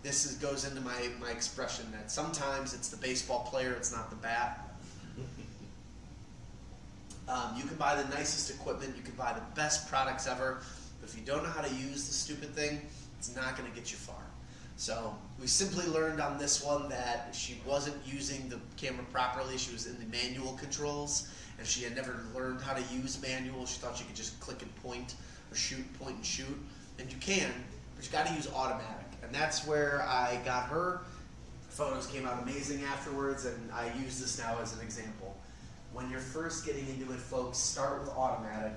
This goes into my expression that sometimes it's the baseball player, it's not the bat. You can buy the nicest equipment, you can buy the best products ever, but if you don't know how to use the stupid thing, it's not going to get you far. So we simply learned on this one that she wasn't using the camera properly. She was in the manual controls, and she had never learned how to use manual. She thought she could just click and point, or shoot, point and shoot, and you can, but you got to use automatic, and that's where I got her. Photos came out amazing afterwards, and I use this now as an example. When you're first getting into it, folks, start with automatic.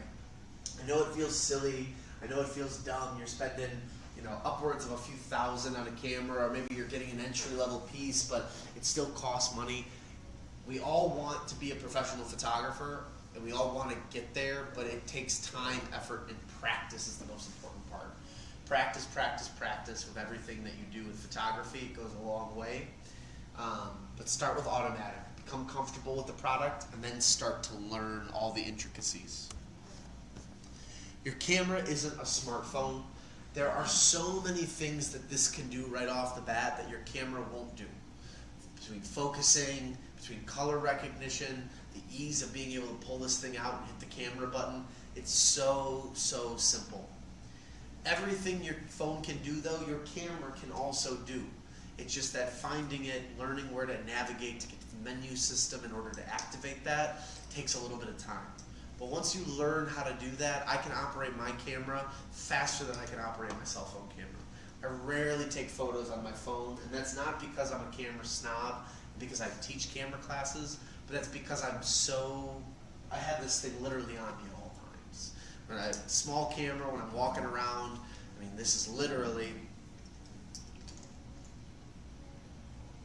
I know it feels silly. I know it feels dumb. You're spending, upwards of a few thousand on a camera, or maybe you're getting an entry-level piece, but it still costs money. We all want to be a professional photographer, and we all want to get there, but it takes time, effort, and practice is the most important part. Practice, practice, practice with everything that you do in photography. It goes a long way. But start with automatic. Become comfortable with the product, and then start to learn all the intricacies. Your camera isn't a smartphone. There are so many things that this can do right off the bat that your camera won't do. between focusing, between color recognition, the ease of being able to pull this thing out and hit the camera button. It's so simple. Everything your phone can do, though, your camera can also do. It's just that finding it, learning where to navigate to get to the menu system in order to activate that takes a little bit of time. But once you learn how to do that, I can operate my camera faster than I can operate my cell phone camera. I rarely take photos on my phone, and that's not because I'm a camera snob, because I teach camera classes, but that's because I have this thing literally on me at all times. When I have a small camera, when I'm walking around, I mean, this is literally,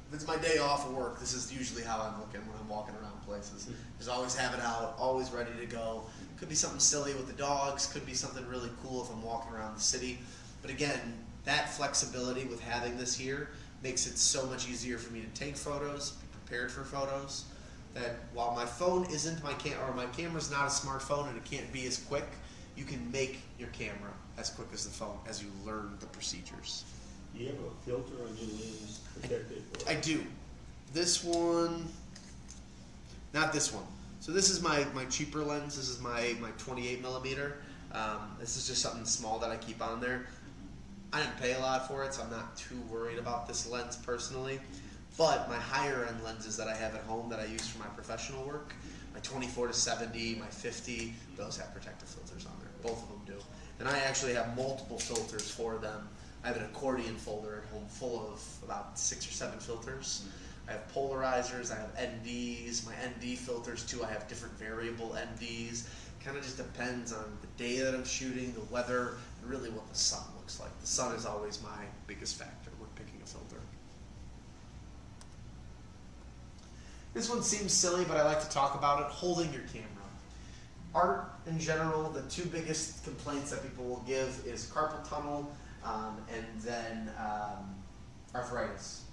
if it's my day off of work, this is usually how I'm looking when I'm walking around places. Just always have it out, always ready to go. Could be something silly with the dogs, could be something really cool if I'm walking around the city. But again, that flexibility with having this here makes it so much easier for me to take photos, be prepared for photos, that while my phone isn't my camera's not a smartphone and it can't be as quick, you can make your camera as quick as the phone as you learn the procedures. Do you have a filter on your lens protected? I do. This one, not this one. So this is my cheaper lens. This is my 28 millimeter. This is just something small that I keep on there. I didn't pay a lot for it, so I'm not too worried about this lens personally. But my higher end lenses that I have at home that I use for my professional work, my 24-70, my 50, those have protective filters on there. Both of them do. And I actually have multiple filters for them. I have an accordion folder at home full of about 6 or 7 filters. I have polarizers, I have NDs, my ND filters too. I have different variable NDs. Kind of just depends on the day that I'm shooting, the weather, and really what the sun looks like. The sun is always my biggest factor when picking a filter. This one seems silly, but I like to talk about it. Holding your camera. Art in general, the 2 biggest complaints that people will give is carpal tunnel and then arthritis.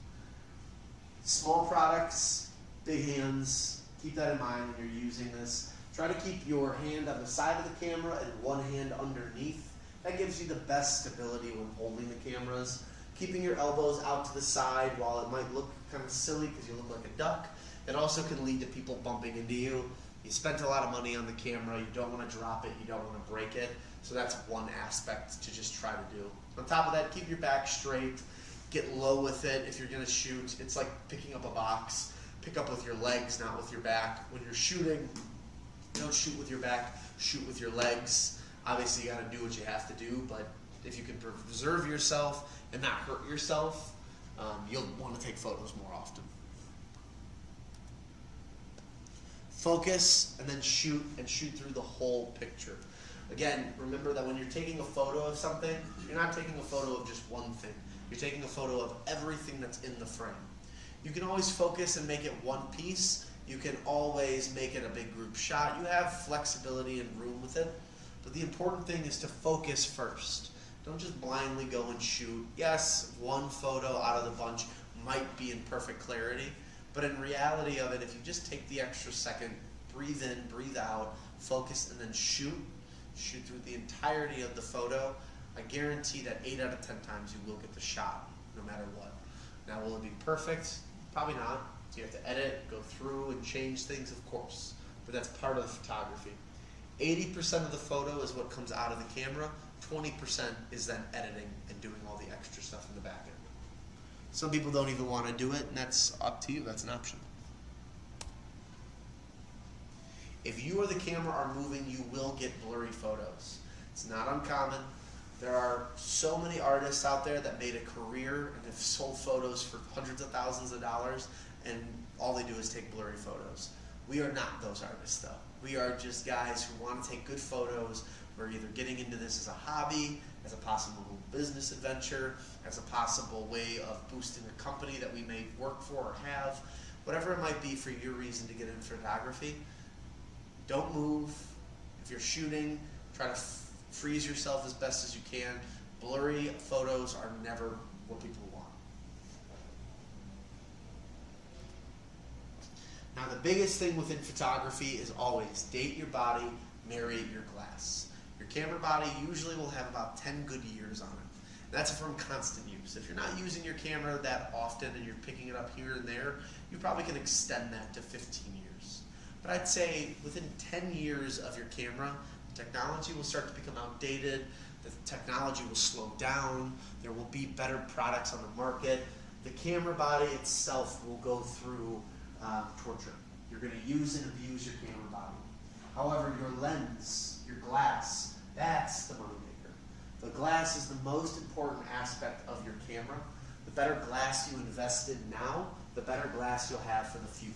Small products, big hands, keep that in mind when you're using this. Try to keep your hand on the side of the camera and one hand underneath. That gives you the best stability when holding the cameras. Keeping your elbows out to the side, while it might look kind of silly because you look like a duck, it also can lead to people bumping into you. You spent a lot of money on the camera, you don't want to drop it, you don't want to break it. So that's one aspect to just try to do. On top of that, keep your back straight, get low with it if you're going to shoot. It's like picking up a box. Pick up with your legs, not with your back. When you're shooting, don't shoot with your back, shoot with your legs. Obviously you got to do what you have to do, but if you can preserve yourself and not hurt yourself, you'll want to take photos more often. Focus and then shoot through the whole picture. Again, remember that when you're taking a photo of something, you're not taking a photo of just one thing. You're taking a photo of everything that's in the frame. You can always focus and make it one piece. You can always make it a big group shot. You have flexibility and room with it. But the important thing is to focus first. Don't just blindly go and shoot. Yes, one photo out of the bunch might be in perfect clarity, but in reality of it, if you just take the extra second, breathe in, breathe out, focus, and then shoot through the entirety of the photo, I guarantee that 8 out of 10 times you will get the shot, no matter what. Now, will it be perfect? Probably not. So you have to edit, go through, and change things, of course. But that's part of the photography. 80% of the photo is what comes out of the camera. 20% is then editing and doing all the extra stuff in the back end. Some people don't even want to do it, and that's up to you. That's an option. If you or the camera are moving, you will get blurry photos. It's not uncommon. There are so many artists out there that made a career and have sold photos for hundreds of thousands of dollars, and all they do is take blurry photos. We are not those artists, though. We are just guys who want to take good photos. We're either getting into this as a hobby, as a possible business adventure, as a possible way of boosting a company that we may work for or have. Whatever it might be for your reason to get into photography, don't move. If you're shooting, try to freeze yourself as best as you can. Blurry photos are never what people want. Now, the biggest thing within photography is always date your body, marry your glass. Your camera body usually will have about 10 good years on it. That's from constant use. If you're not using your camera that often and you're picking it up here and there, you probably can extend that to 15 years. But I'd say within 10 years of your camera, the technology will start to become outdated, the technology will slow down, there will be better products on the market. The camera body itself will go through torture. You're going to use and abuse your camera body. However, your lens, your glass, that's the money maker. The glass is the most important aspect of your camera. The better glass you invest in now, the better glass you'll have for the future.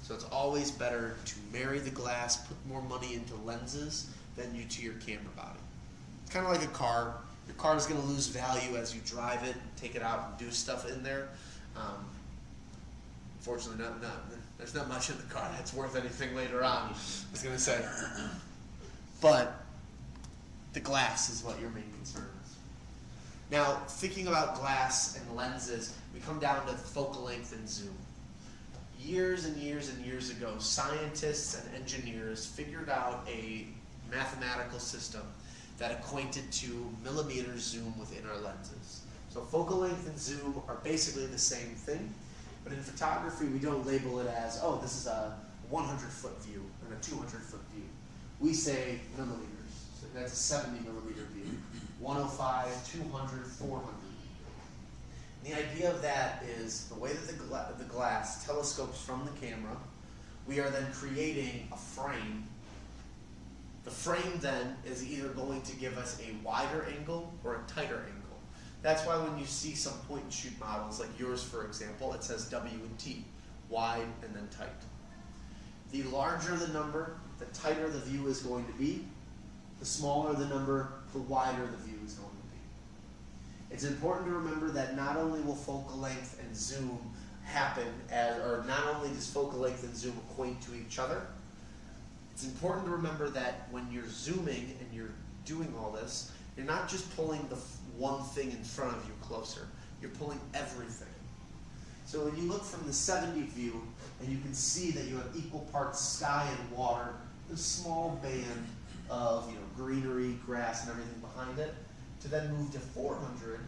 So it's always better to marry the glass, put more money into lenses than you to your camera body. It's kind of like a car. Your car is going to lose value as you drive it and take it out and do stuff in there. Unfortunately, there's not much in the car that's worth anything later on, I was going to say. But the glass is what your main concern is. Now, thinking about glass and lenses, we come down to focal length and zoom. Years and years and years ago, scientists and engineers figured out a mathematical system that equated to millimeter zoom within our lenses. So focal length and zoom are basically the same thing, but in photography we don't label it as, oh, this is a 100-foot view and a 200-foot view. We say millimeters. So that's a 70 millimeter view. 105, 200, 400. And the idea of that is the way that the glass telescopes from the camera, we are then creating a frame. The frame then is either going to give us a wider angle or a tighter angle. That's why when you see some point and shoot models, like yours for example, it says W and T, wide and then tight. The larger the number, the tighter the view is going to be. The smaller the number, the wider the view is going to be. It's important to remember that not only will focal length and zoom happen, or not only does focal length and zoom equate to each other, it's important to remember that when you're zooming and you're doing all this, you're not just pulling the one thing in front of you closer, you're pulling everything. So when you look from the 70 view and you can see that you have equal parts sky and water, a small band of greenery, grass, and everything behind it, to then move to 400,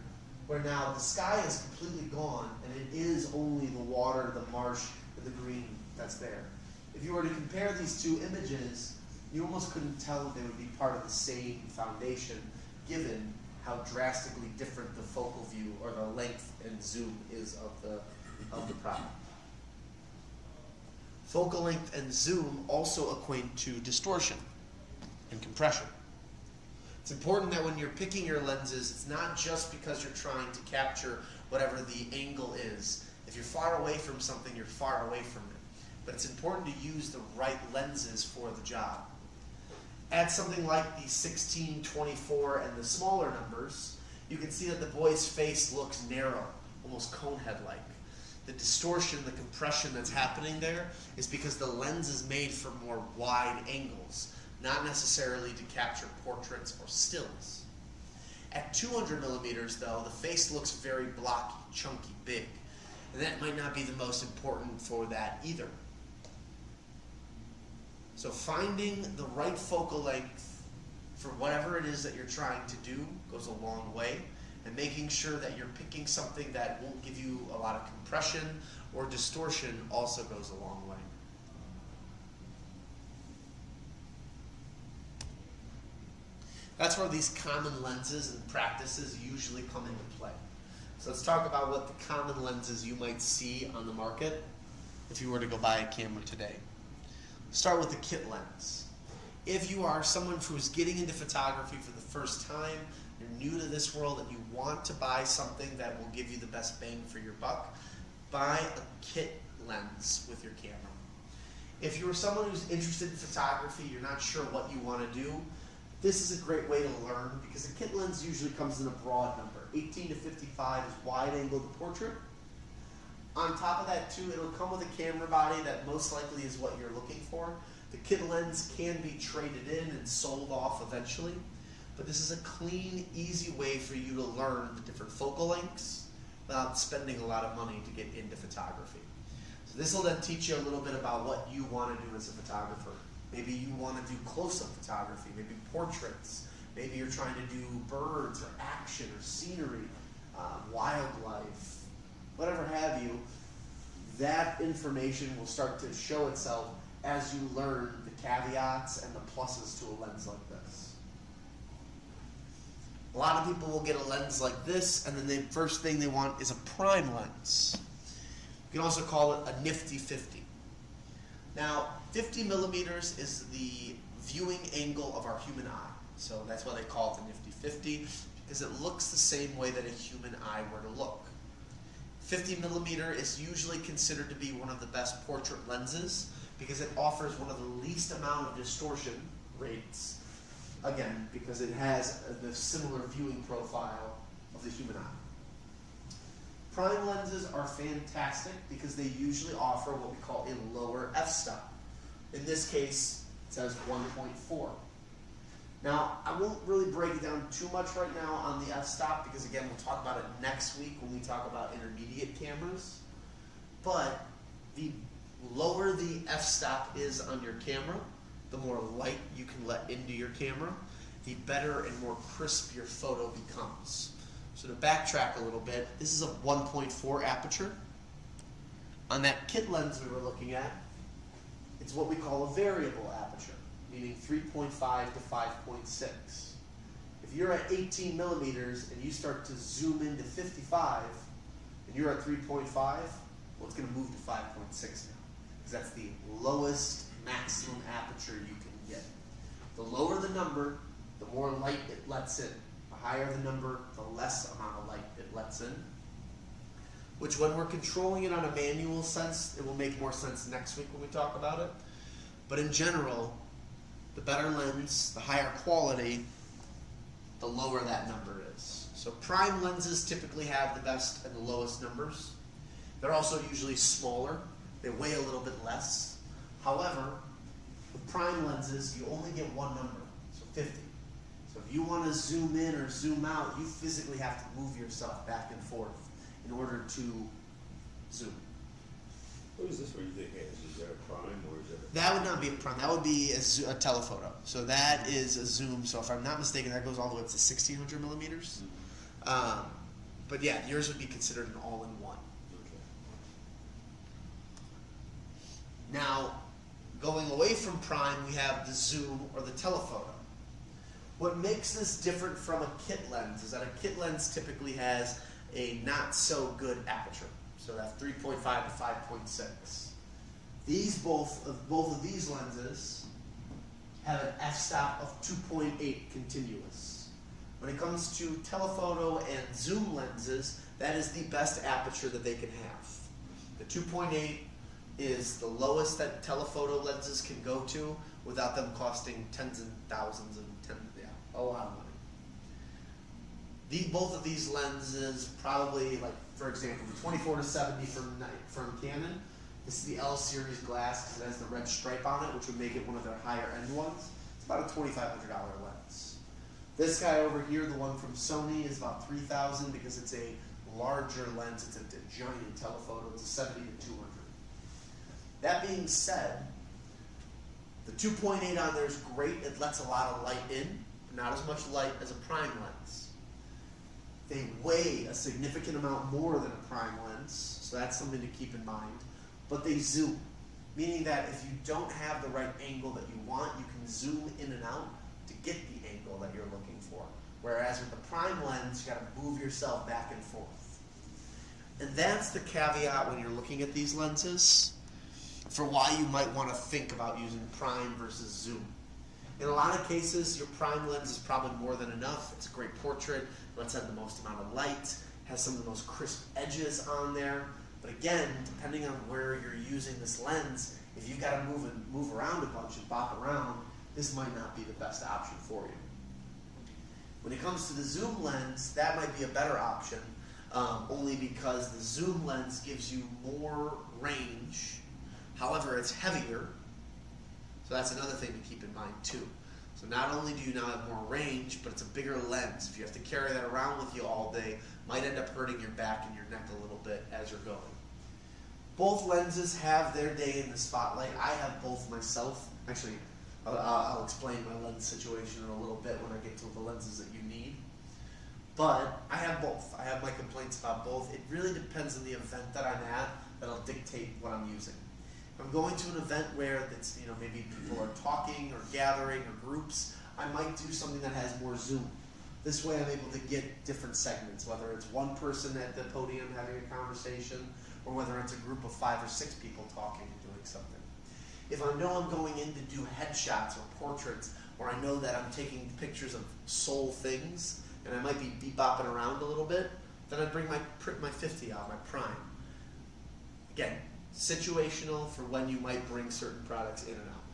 where now the sky is completely gone and it is only the water, the marsh, and the green that's there. If you were to compare these two images, you almost couldn't tell if they would be part of the same foundation, given how drastically different the focal view or the length and zoom is of the product. Focal length and zoom also equate to distortion and compression. It's important that when you're picking your lenses, it's not just because you're trying to capture whatever the angle is. If you're far away from something, you're far away from it. But it's important to use the right lenses for the job. At something like the 16, 24, and the smaller numbers, you can see that the boy's face looks narrow, almost cone-head-like. The distortion, the compression that's happening there is because the lens is made for more wide angles, not necessarily to capture portraits or stills. At 200 millimeters, though, the face looks very blocky, chunky, big, and that might not be the most important for that either. So finding the right focal length for whatever it is that you're trying to do goes a long way, and making sure that you're picking something that won't give you a lot of compression or distortion also goes a long way. That's where these common lenses and practices usually come into play. So let's talk about what the common lenses you might see on the market if you were to go buy a camera today. Start with the kit lens. If you are someone who is getting into photography for the first time, you're new to this world and you want to buy something that will give you the best bang for your buck, buy a kit lens with your camera. If you're someone who's interested in photography, you're not sure what you want to do, this is a great way to learn because a kit lens usually comes in a broad number. 18 to 55 is wide angle to portrait. On top of that too, it'll come with a camera body that most likely is what you're looking for. The kit lens can be traded in and sold off eventually, but this is a clean, easy way for you to learn the different focal lengths without spending a lot of money to get into photography. So this will then teach you a little bit about what you want to do as a photographer. Maybe you want to do close-up photography, maybe portraits, Maybe you're trying to do birds or action or scenery, wildlife, whatever have you. That information will start to show itself as you learn the caveats and the pluses to a lens like this. A lot of people will get a lens like this, and then the first thing they want is a prime lens. You can also call it a nifty 50. Now, 50 millimeters is the viewing angle of our human eye. So that's why they call it the nifty 50, because it looks the same way that a human eye were to look. 50 millimeter is usually considered to be one of the best portrait lenses because it offers one of the least amount of distortion rates, again, because it has the similar viewing profile of the human eye. Prime lenses are fantastic because they usually offer what we call a lower f-stop. In this case, it says 1.4. Now, I won't really break it down too much right now on the f-stop because, again, we'll talk about it next week when we talk about intermediate cameras. But the lower the f-stop is on your camera, the more light you can let into your camera, the better and more crisp your photo becomes. So to backtrack a little bit, this is a 1.4 aperture. On that kit lens we were looking at, it's what we call a variable aperture, meaning 3.5 to 5.6. If you're at 18 millimeters and you start to zoom into 55 and you're at 3.5, well, it's going to move to 5.6 now, because that's the lowest maximum aperture you can get. The lower the number, the more light it lets in. The higher the number, the less amount of light it lets in. Which, when we're controlling it on a manual sense, it will make more sense next week when we talk about it. But in general, the better lens, the higher quality, the lower that number is. So prime lenses typically have the best and the lowest numbers. They're also usually smaller. They weigh a little bit less. However, with prime lenses, you only get one number, so 50. So if you want to zoom in or zoom out, you physically have to move yourself back and forth in order to zoom. What is this one you think has? Is that a prime or is that a... That would not be a prime. That would be a telephoto. So that is a zoom. So if I'm not mistaken, that goes all the way up to 1600 millimeters. But yeah, yours would be considered an all-in-one. Okay. Now, going away from prime, we have the zoom or the telephoto. What makes this different from a kit lens is that a kit lens typically has a not so good aperture. So that's 3.5 to 5.6. Both of these lenses have an f-stop of 2.8 continuous. When it comes to telephoto and zoom lenses, that is the best aperture that they can have. The 2.8 is the lowest that telephoto lenses can go to without them costing tens and thousands and a lot of money. Both of these lenses probably, like for example, the 24 to 70 from Canon. This is the L series glass because it has the red stripe on it, which would make it one of their higher end ones. It's about a $2,500 lens. This guy over here, the one from Sony, is about $3,000 because it's a larger lens. It's a giant telephoto. It's a 70 to 200. That being said, the 2.8 on there is great. It lets a lot of light in, but not as much light as a prime lens. They weigh a significant amount more than a prime lens, so that's something to keep in mind. But they zoom, meaning that if you don't have the right angle that you want, you can zoom in and out to get the angle that you're looking for. Whereas with the prime lens, you got to move yourself back and forth. And that's the caveat when you're looking at these lenses for why you might want to think about using prime versus zoom. In a lot of cases, your prime lens is probably more than enough. It's a great portrait, lets in the most amount of light, has some of the most crisp edges on there. But again, depending on where you're using this lens, if you've got to move around a bunch and bop around, this might not be the best option for you. When it comes to the zoom lens, that might be a better option, only because the zoom lens gives you more range. However, it's heavier, so that's another thing to keep in mind too. So not only do you now have more range, but it's a bigger lens. If you have to carry that around with you all day, might end up hurting your back and your neck a little bit as you're going. Both lenses have their day in the spotlight. I have both myself. Actually, I'll explain my lens situation in a little bit when I get to the lenses that you need. But I have both. I have my complaints about both. It really depends on the event that I'm at that'll dictate what I'm using. If I'm going to an event where it's, maybe people are talking or gathering or groups, I might do something that has more zoom. This way I'm able to get different segments, whether it's one person at the podium having a conversation or whether it's a group of 5 or 6 people talking and doing something. If I know I'm going in to do headshots or portraits, or I know that I'm taking pictures of soul things, and I might be bebopping around a little bit, then I'd bring my 50 out, my prime. Again, situational for when you might bring certain products in and out.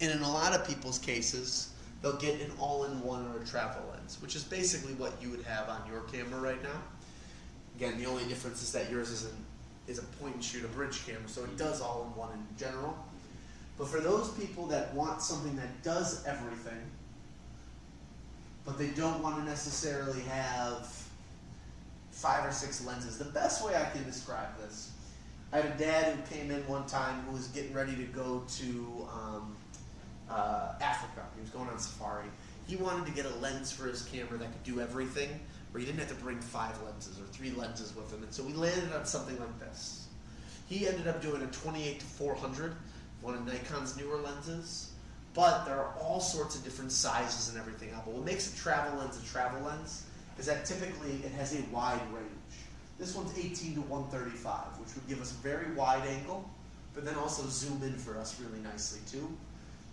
And in a lot of people's cases, they'll get an all-in-one or a travel lens, which is basically what you would have on your camera right now. Again, the only difference is that yours is a point and shoot, a bridge camera, so it does all-in-one in general. But for those people that want something that does everything, but they don't want to necessarily have 5 or 6 lenses, the best way I can describe this, I had a dad who came in one time who was getting ready to go to Africa. He was going on safari. He wanted to get a lens for his camera that could do everything, where he didn't have to bring 5 lenses or 3 lenses with him. And so we landed on something like this. He ended up doing a 28-400, one of Nikon's newer lenses, but there are all sorts of different sizes and everything else. But what makes a travel lens is that typically it has a wide range. This one's 18-135, which would give us a very wide angle, but then also zoom in for us really nicely too.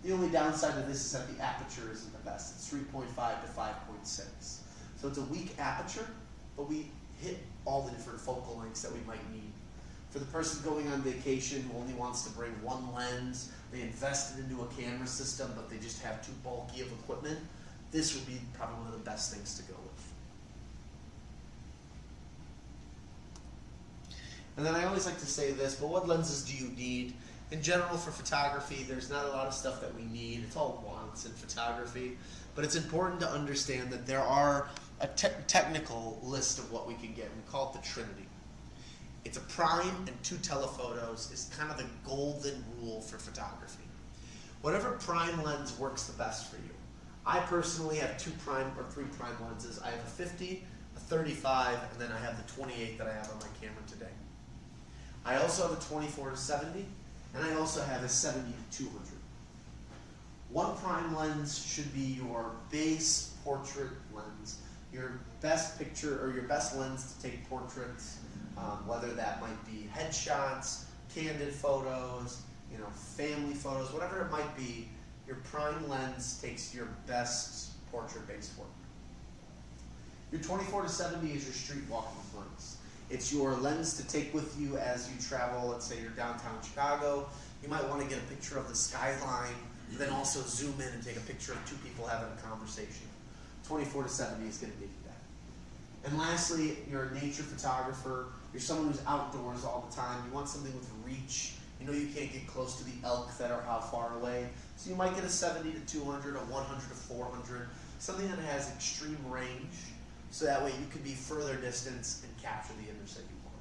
The only downside of this is that the aperture isn't the best. It's 3.5 to 5.6. So it's a weak aperture, but we hit all the different focal lengths that we might need. For the person going on vacation who only wants to bring one lens, they invested into a camera system, but they just have too bulky of equipment, this would be probably one of the best things to go with. And then I always like to say this, but what lenses do you need? In general, for photography, there's not a lot of stuff that we need. It's all wants in photography. But it's important to understand that there are a technical list of what we can get. We call it the Trinity. It's a prime and 2 telephotos is kind of the golden rule for photography. Whatever prime lens works the best for you. I personally have 2 prime or 3 prime lenses. I have a 50, a 35, and then I have the 28 that I have on my camera today. I also have a 24-70, and I also have a 70-200. One prime lens should be your base portrait lens, your best picture or your best lens to take portraits, whether that might be headshots, candid photos, family photos, whatever it might be. Your prime lens takes your best portrait-based work. Your 24-70 is your street walking lens. It's your lens to take with you as you travel. Let's say you're downtown Chicago. You might want to get a picture of the skyline, and then also zoom in and take a picture of 2 people having a conversation. 24-70 is going to give you that. And lastly, you're a nature photographer. You're someone who's outdoors all the time. You want something with reach. You can't get close to the elk that are how far away. So you might get a 70-200, a 100-400, something that has extreme range, so that way you can be further distance and capture the image that you want.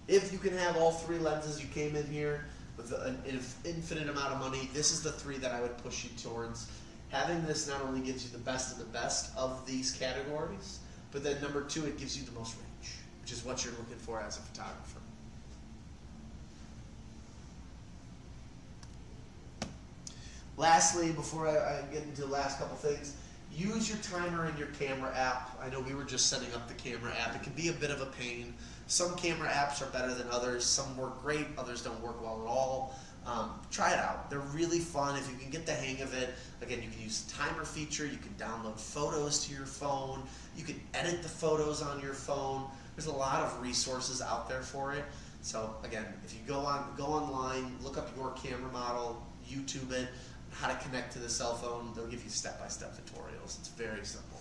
If you can have all 3 lenses, you came in here with an infinite amount of money, this is the 3 that I would push you towards. Having this not only gives you the best of the best of these categories, but then number 2, it gives you the most range, which is what you're looking for as a photographer. Lastly, before I get into the last couple things, use your timer in your camera app. I know we were just setting up the camera app. It can be a bit of a pain. Some camera apps are better than others. Some work great, others don't work well at all. Try it out. They're really fun. If you can get the hang of it, again, you can use the timer feature. You can download photos to your phone. You can edit the photos on your phone. There's a lot of resources out there for it. So again, if you go online, look up your camera model, YouTube it, how to connect to the cell phone. They'll give you step-by-step tutorials. It's very simple.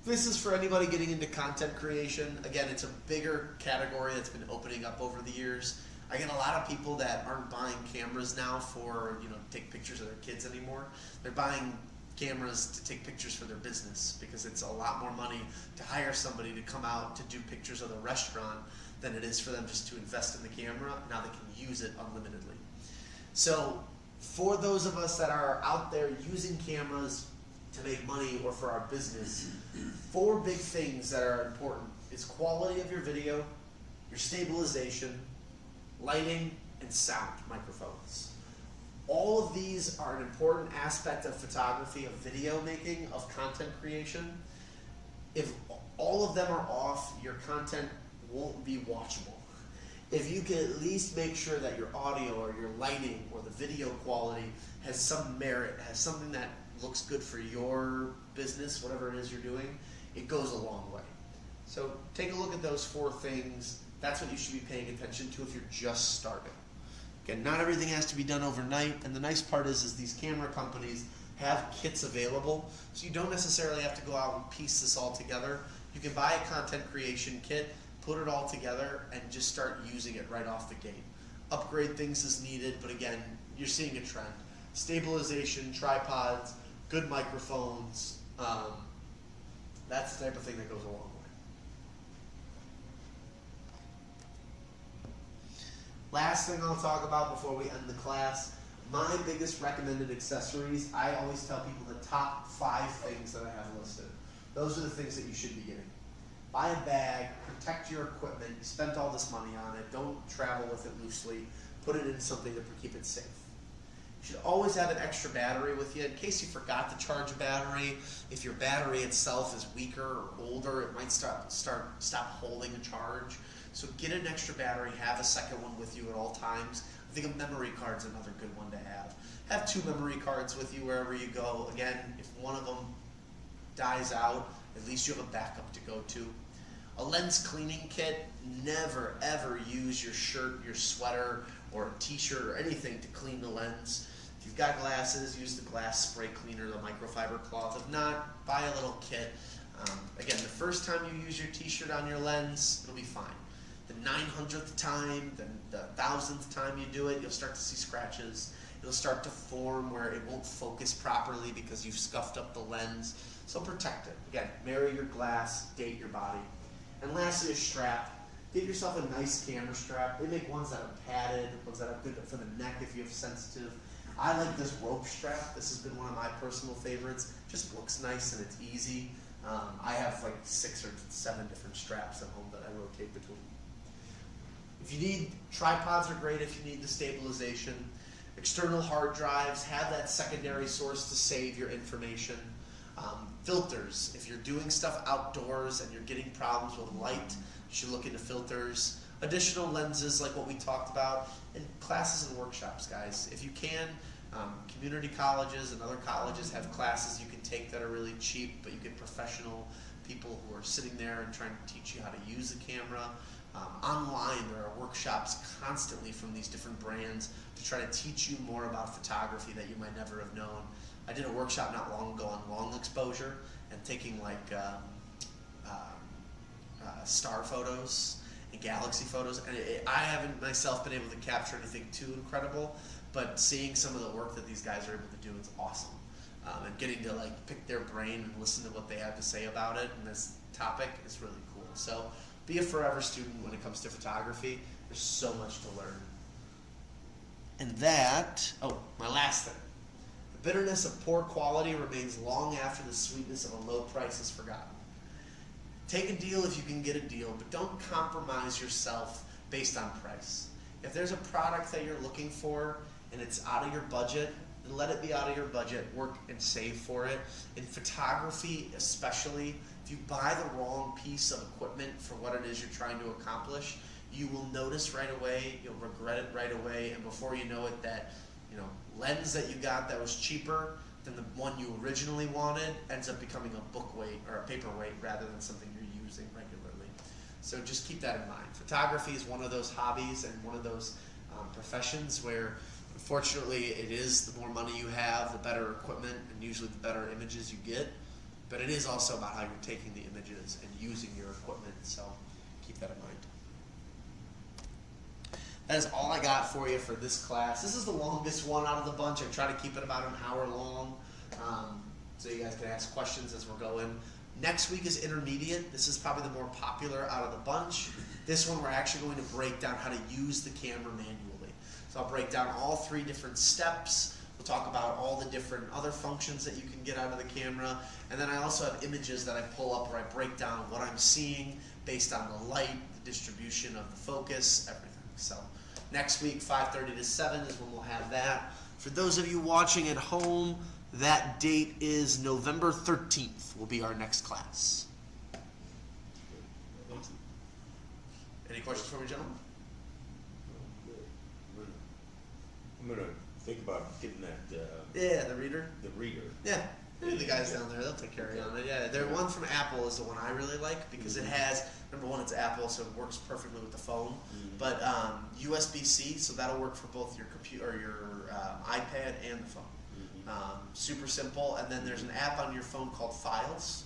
This is for anybody getting into content creation. Again, it's a bigger category that's been opening up over the years. I get a lot of people that aren't buying cameras now for, take pictures of their kids anymore. They're buying cameras to take pictures for their business because it's a lot more money to hire somebody to come out to do pictures of the restaurant than it is for them just to invest in the camera. Now they can use it unlimitedly. So for those of us that are out there using cameras to make money or for our business, 4 big things that are important is quality of your video, your stabilization, lighting, and sound microphones. All of these are an important aspect of photography, of video making, of content creation. If all of them are off, your content won't be watchable. If you can at least make sure that your audio or your lighting or the video quality has some merit, has something that looks good for your business, whatever it is you're doing, it goes a long way. So take a look at those 4 things. That's what you should be paying attention to if you're just starting. Again, not everything has to be done overnight, and the nice part is these camera companies have kits available, so you don't necessarily have to go out and piece this all together. You can buy a content creation kit, put it all together, and just start using it right off the gate. Upgrade things as needed, but again, you're seeing a trend. Stabilization, tripods, good microphones, that's the type of thing that goes a long way. Last thing I'll talk about before we end the class, my biggest recommended accessories. I always tell people the top 5 things that I have listed. Those are the things that you should be getting. Buy a bag, protect your equipment, you spent all this money on it, don't travel with it loosely, put it in something to keep it safe. You should always have an extra battery with you in case you forgot to charge a battery. If your battery itself is weaker or older, it might stop holding a charge. So get an extra battery, have a second one with you at all times. I think a memory card's another good one to have. Have 2 memory cards with you wherever you go. Again, if one of them dies out, at least you have a backup to go to. A lens cleaning kit. Never ever use your shirt, your sweater, or a t-shirt or anything to clean the lens. If you've got glasses, use the glass spray cleaner, the microfiber cloth. If not, buy a little kit. Again, the first time you use your t-shirt on your lens, it'll be fine. The 900th time, the 1000th time you do it, you'll start to see scratches. It'll start to form where it won't focus properly because you've scuffed up the lens. So protect it. Again, marry your glass, date your body. And lastly, a strap. Get yourself a nice camera strap. They make ones that are padded, ones that are good for the neck if you have sensitive. I like this rope strap. This has been one of my personal favorites. Just looks nice and it's easy. I have like 6 or 7 different straps at home that I rotate between. If you need, tripods are great if you need the stabilization. External hard drives, have that secondary source to save your information. Filters, if you're doing stuff outdoors and you're getting problems with light, you should look into filters. Additional lenses like what we talked about, and classes and workshops, guys. If you can, community colleges and other colleges have classes you can take that are really cheap, but you get professional people who are sitting there and trying to teach you how to use the camera. Online, there are workshops constantly from these different brands to try to teach you more about photography that you might never have known. I did a workshop not long ago on long exposure and taking like star photos and galaxy photos, and I haven't myself been able to capture anything too incredible, but seeing some of the work that these guys are able to do is awesome. And getting to like pick their brain and listen to what they have to say about it and this topic is really cool. So be a forever student when it comes to photography. There's so much to learn. And that, my last thing. The bitterness of poor quality remains long after the sweetness of a low price is forgotten. Take a deal if you can get a deal, but don't compromise yourself based on price. If there's a product that you're looking for and it's out of your budget, then let it be out of your budget. Work and save for it. In photography especially, if you buy the wrong piece of equipment for what it is you're trying to accomplish, you will notice right away, you'll regret it right away, and before you know it, that lens that you got that was cheaper than the one you originally wanted ends up becoming a book weight or a paperweight rather than something you're using regularly. So just keep that in mind. Photography is one of those hobbies and one of those professions where unfortunately it is the more money you have, the better equipment and usually the better images you get. But it is also about how you're taking the images and using your equipment, so keep that in mind. That is all I got for you for this class. This is the longest one out of the bunch. I try to keep it about an hour long, so you guys can ask questions as we're going. Next week is intermediate. This is probably the more popular out of the bunch. This one we're actually going to break down how to use the camera manually. So I'll break down all 3 different steps. We'll talk about all the different other functions that you can get out of the camera. And then I also have images that I pull up where I break down what I'm seeing based on the light, the distribution of the focus, everything. So next week, 5:30 to 7 is when we'll have that. For those of you watching at home, that date is November 13th will be our next class. Any questions for me, gentlemen? I'm gonna think about getting that, Yeah, the reader. the reader. Yeah, the guys down there, they'll take care of you on it. Yeah, the one from Apple is the one I really like because it has, number one, it's Apple, so it works perfectly with the phone. But USB-C, so that'll work for both your computer or your iPad and the phone. Super simple. And then there's an app on your phone called Files.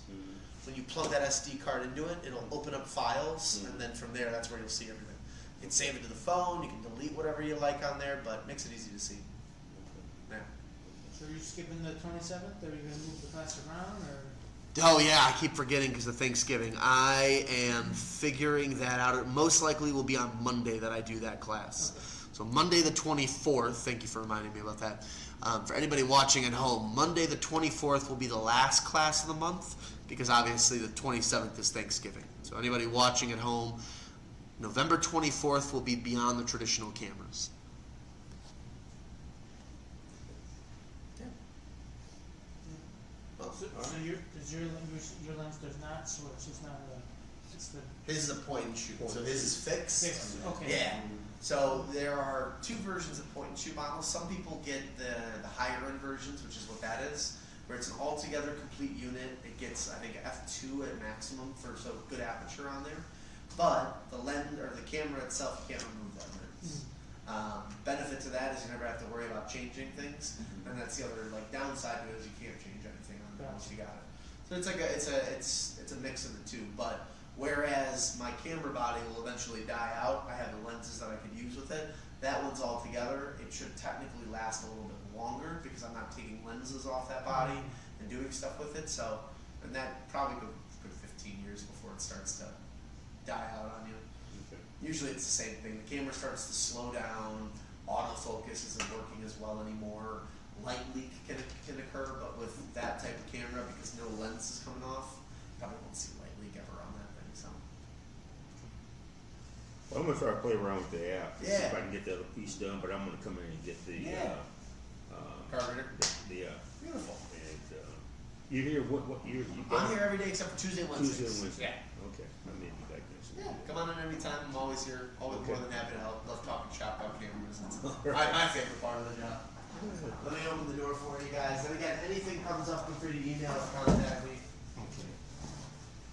When you plug that SD card into it, it'll open up Files, and then from there, that's where you'll see everything. You can save it to the phone, you can delete whatever you like on there, but it makes it easy to see. Yeah. So are you skipping the 27th, or are you gonna move the class around, or? Oh yeah, I keep forgetting because of Thanksgiving. I am figuring that out. It most likely will be on Monday that I do that class. Okay. So Monday the 24th, thank you for reminding me about that. For anybody watching at home, Monday the 24th will be the last class of the month because obviously the 27th is Thanksgiving. So anybody watching at home, November 24th will be beyond the traditional cameras. So your lens does not switch, it's not it's the. His is a point and shoot, so his is fixed. Fixed, okay. Yeah. So there are 2 versions of point and shoot models. Some people get the higher end versions, which is what that is, where it's an altogether complete unit. It gets, I think, f2 at maximum for so good aperture on there. But the lens or the camera itself, you can't remove that lens. Benefit to that is you never have to worry about changing things, and that's the other downside to it is you can't change anything on it once you got it. So it's like it's a mix of the 2. But whereas my camera body will eventually die out, I have the lenses that I could use with it. That one's all together. It should technically last a little bit longer because I'm not taking lenses off that body and doing stuff with it. So, and that probably go good 15 years before it starts to die out on you. Okay. Usually it's the same thing. The camera starts to slow down. Autofocus isn't working as well anymore. Light leak can occur, but with that type of camera, because no lens is coming off, you probably won't see light leak ever on that thing. So. Well, I'm gonna try to play around with the app, see Yeah. if I can get the other piece done, but I'm gonna come in and get the, Card reader. Beautiful. and, you here, what year, you I'm here every day except for Tuesday and Wednesdays. Tuesday and Wednesday? Yeah. Okay, I may be back next week. Yeah, come on in anytime. I'm always here. Always more than happy to help. Love talking shop about cameras. It's my favorite part of the job. Let me open the door for you guys. And again, anything comes up, feel free to email or contact me. Okay.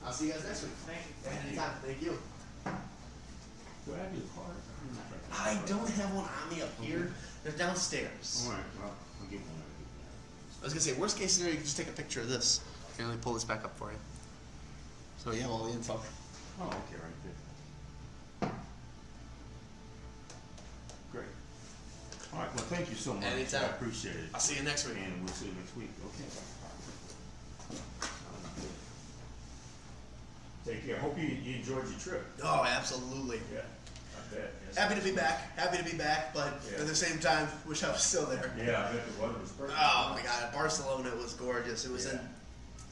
I'll see you guys next week. Thank you. Anytime. Thank you. Do I have your card? I don't have one on me up here. They're downstairs. Alright, well, I'll get one. I was gonna say, worst case scenario, you can just take a picture of this. Can let me pull this back up for you. So you have all the info. Oh, okay, right there. Great. All right, well, thank you so much. Anytime. I appreciate it. I'll see you next week. And we'll see you next week, okay. Take care. Hope you enjoyed your trip. Oh, absolutely. Yeah, I bet. Yes. Happy to be back. Happy to be back, but Yeah. at the same time, wish I was still there. Yeah, I bet the weather was perfect. Oh my God, Barcelona was gorgeous. It was in Yeah.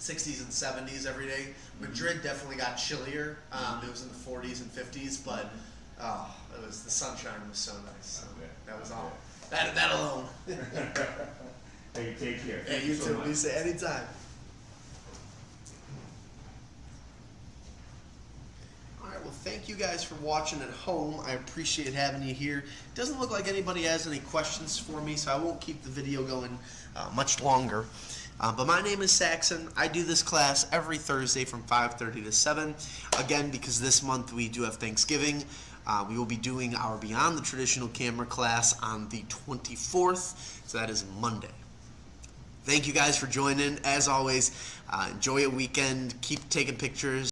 60s and 70s every day. Madrid definitely got chillier. It was in the 40s and 50s, but it was the sunshine was so nice. So I bet. that was I all. That alone. Hey, take care. Hey, Thank you so too. much. Lisa, anytime. All right, well, thank you guys for watching at home. I appreciate having you here. It doesn't look like anybody has any questions for me, so I won't keep the video going much longer. But my name is Saxon. I do this class every Thursday from 5:30 to 7. Again, because this month we do have Thanksgiving, we will be doing our Beyond the Traditional Camera class on the 24th, so that is Monday. Thank you guys for joining. As always, enjoy a weekend. Keep taking pictures.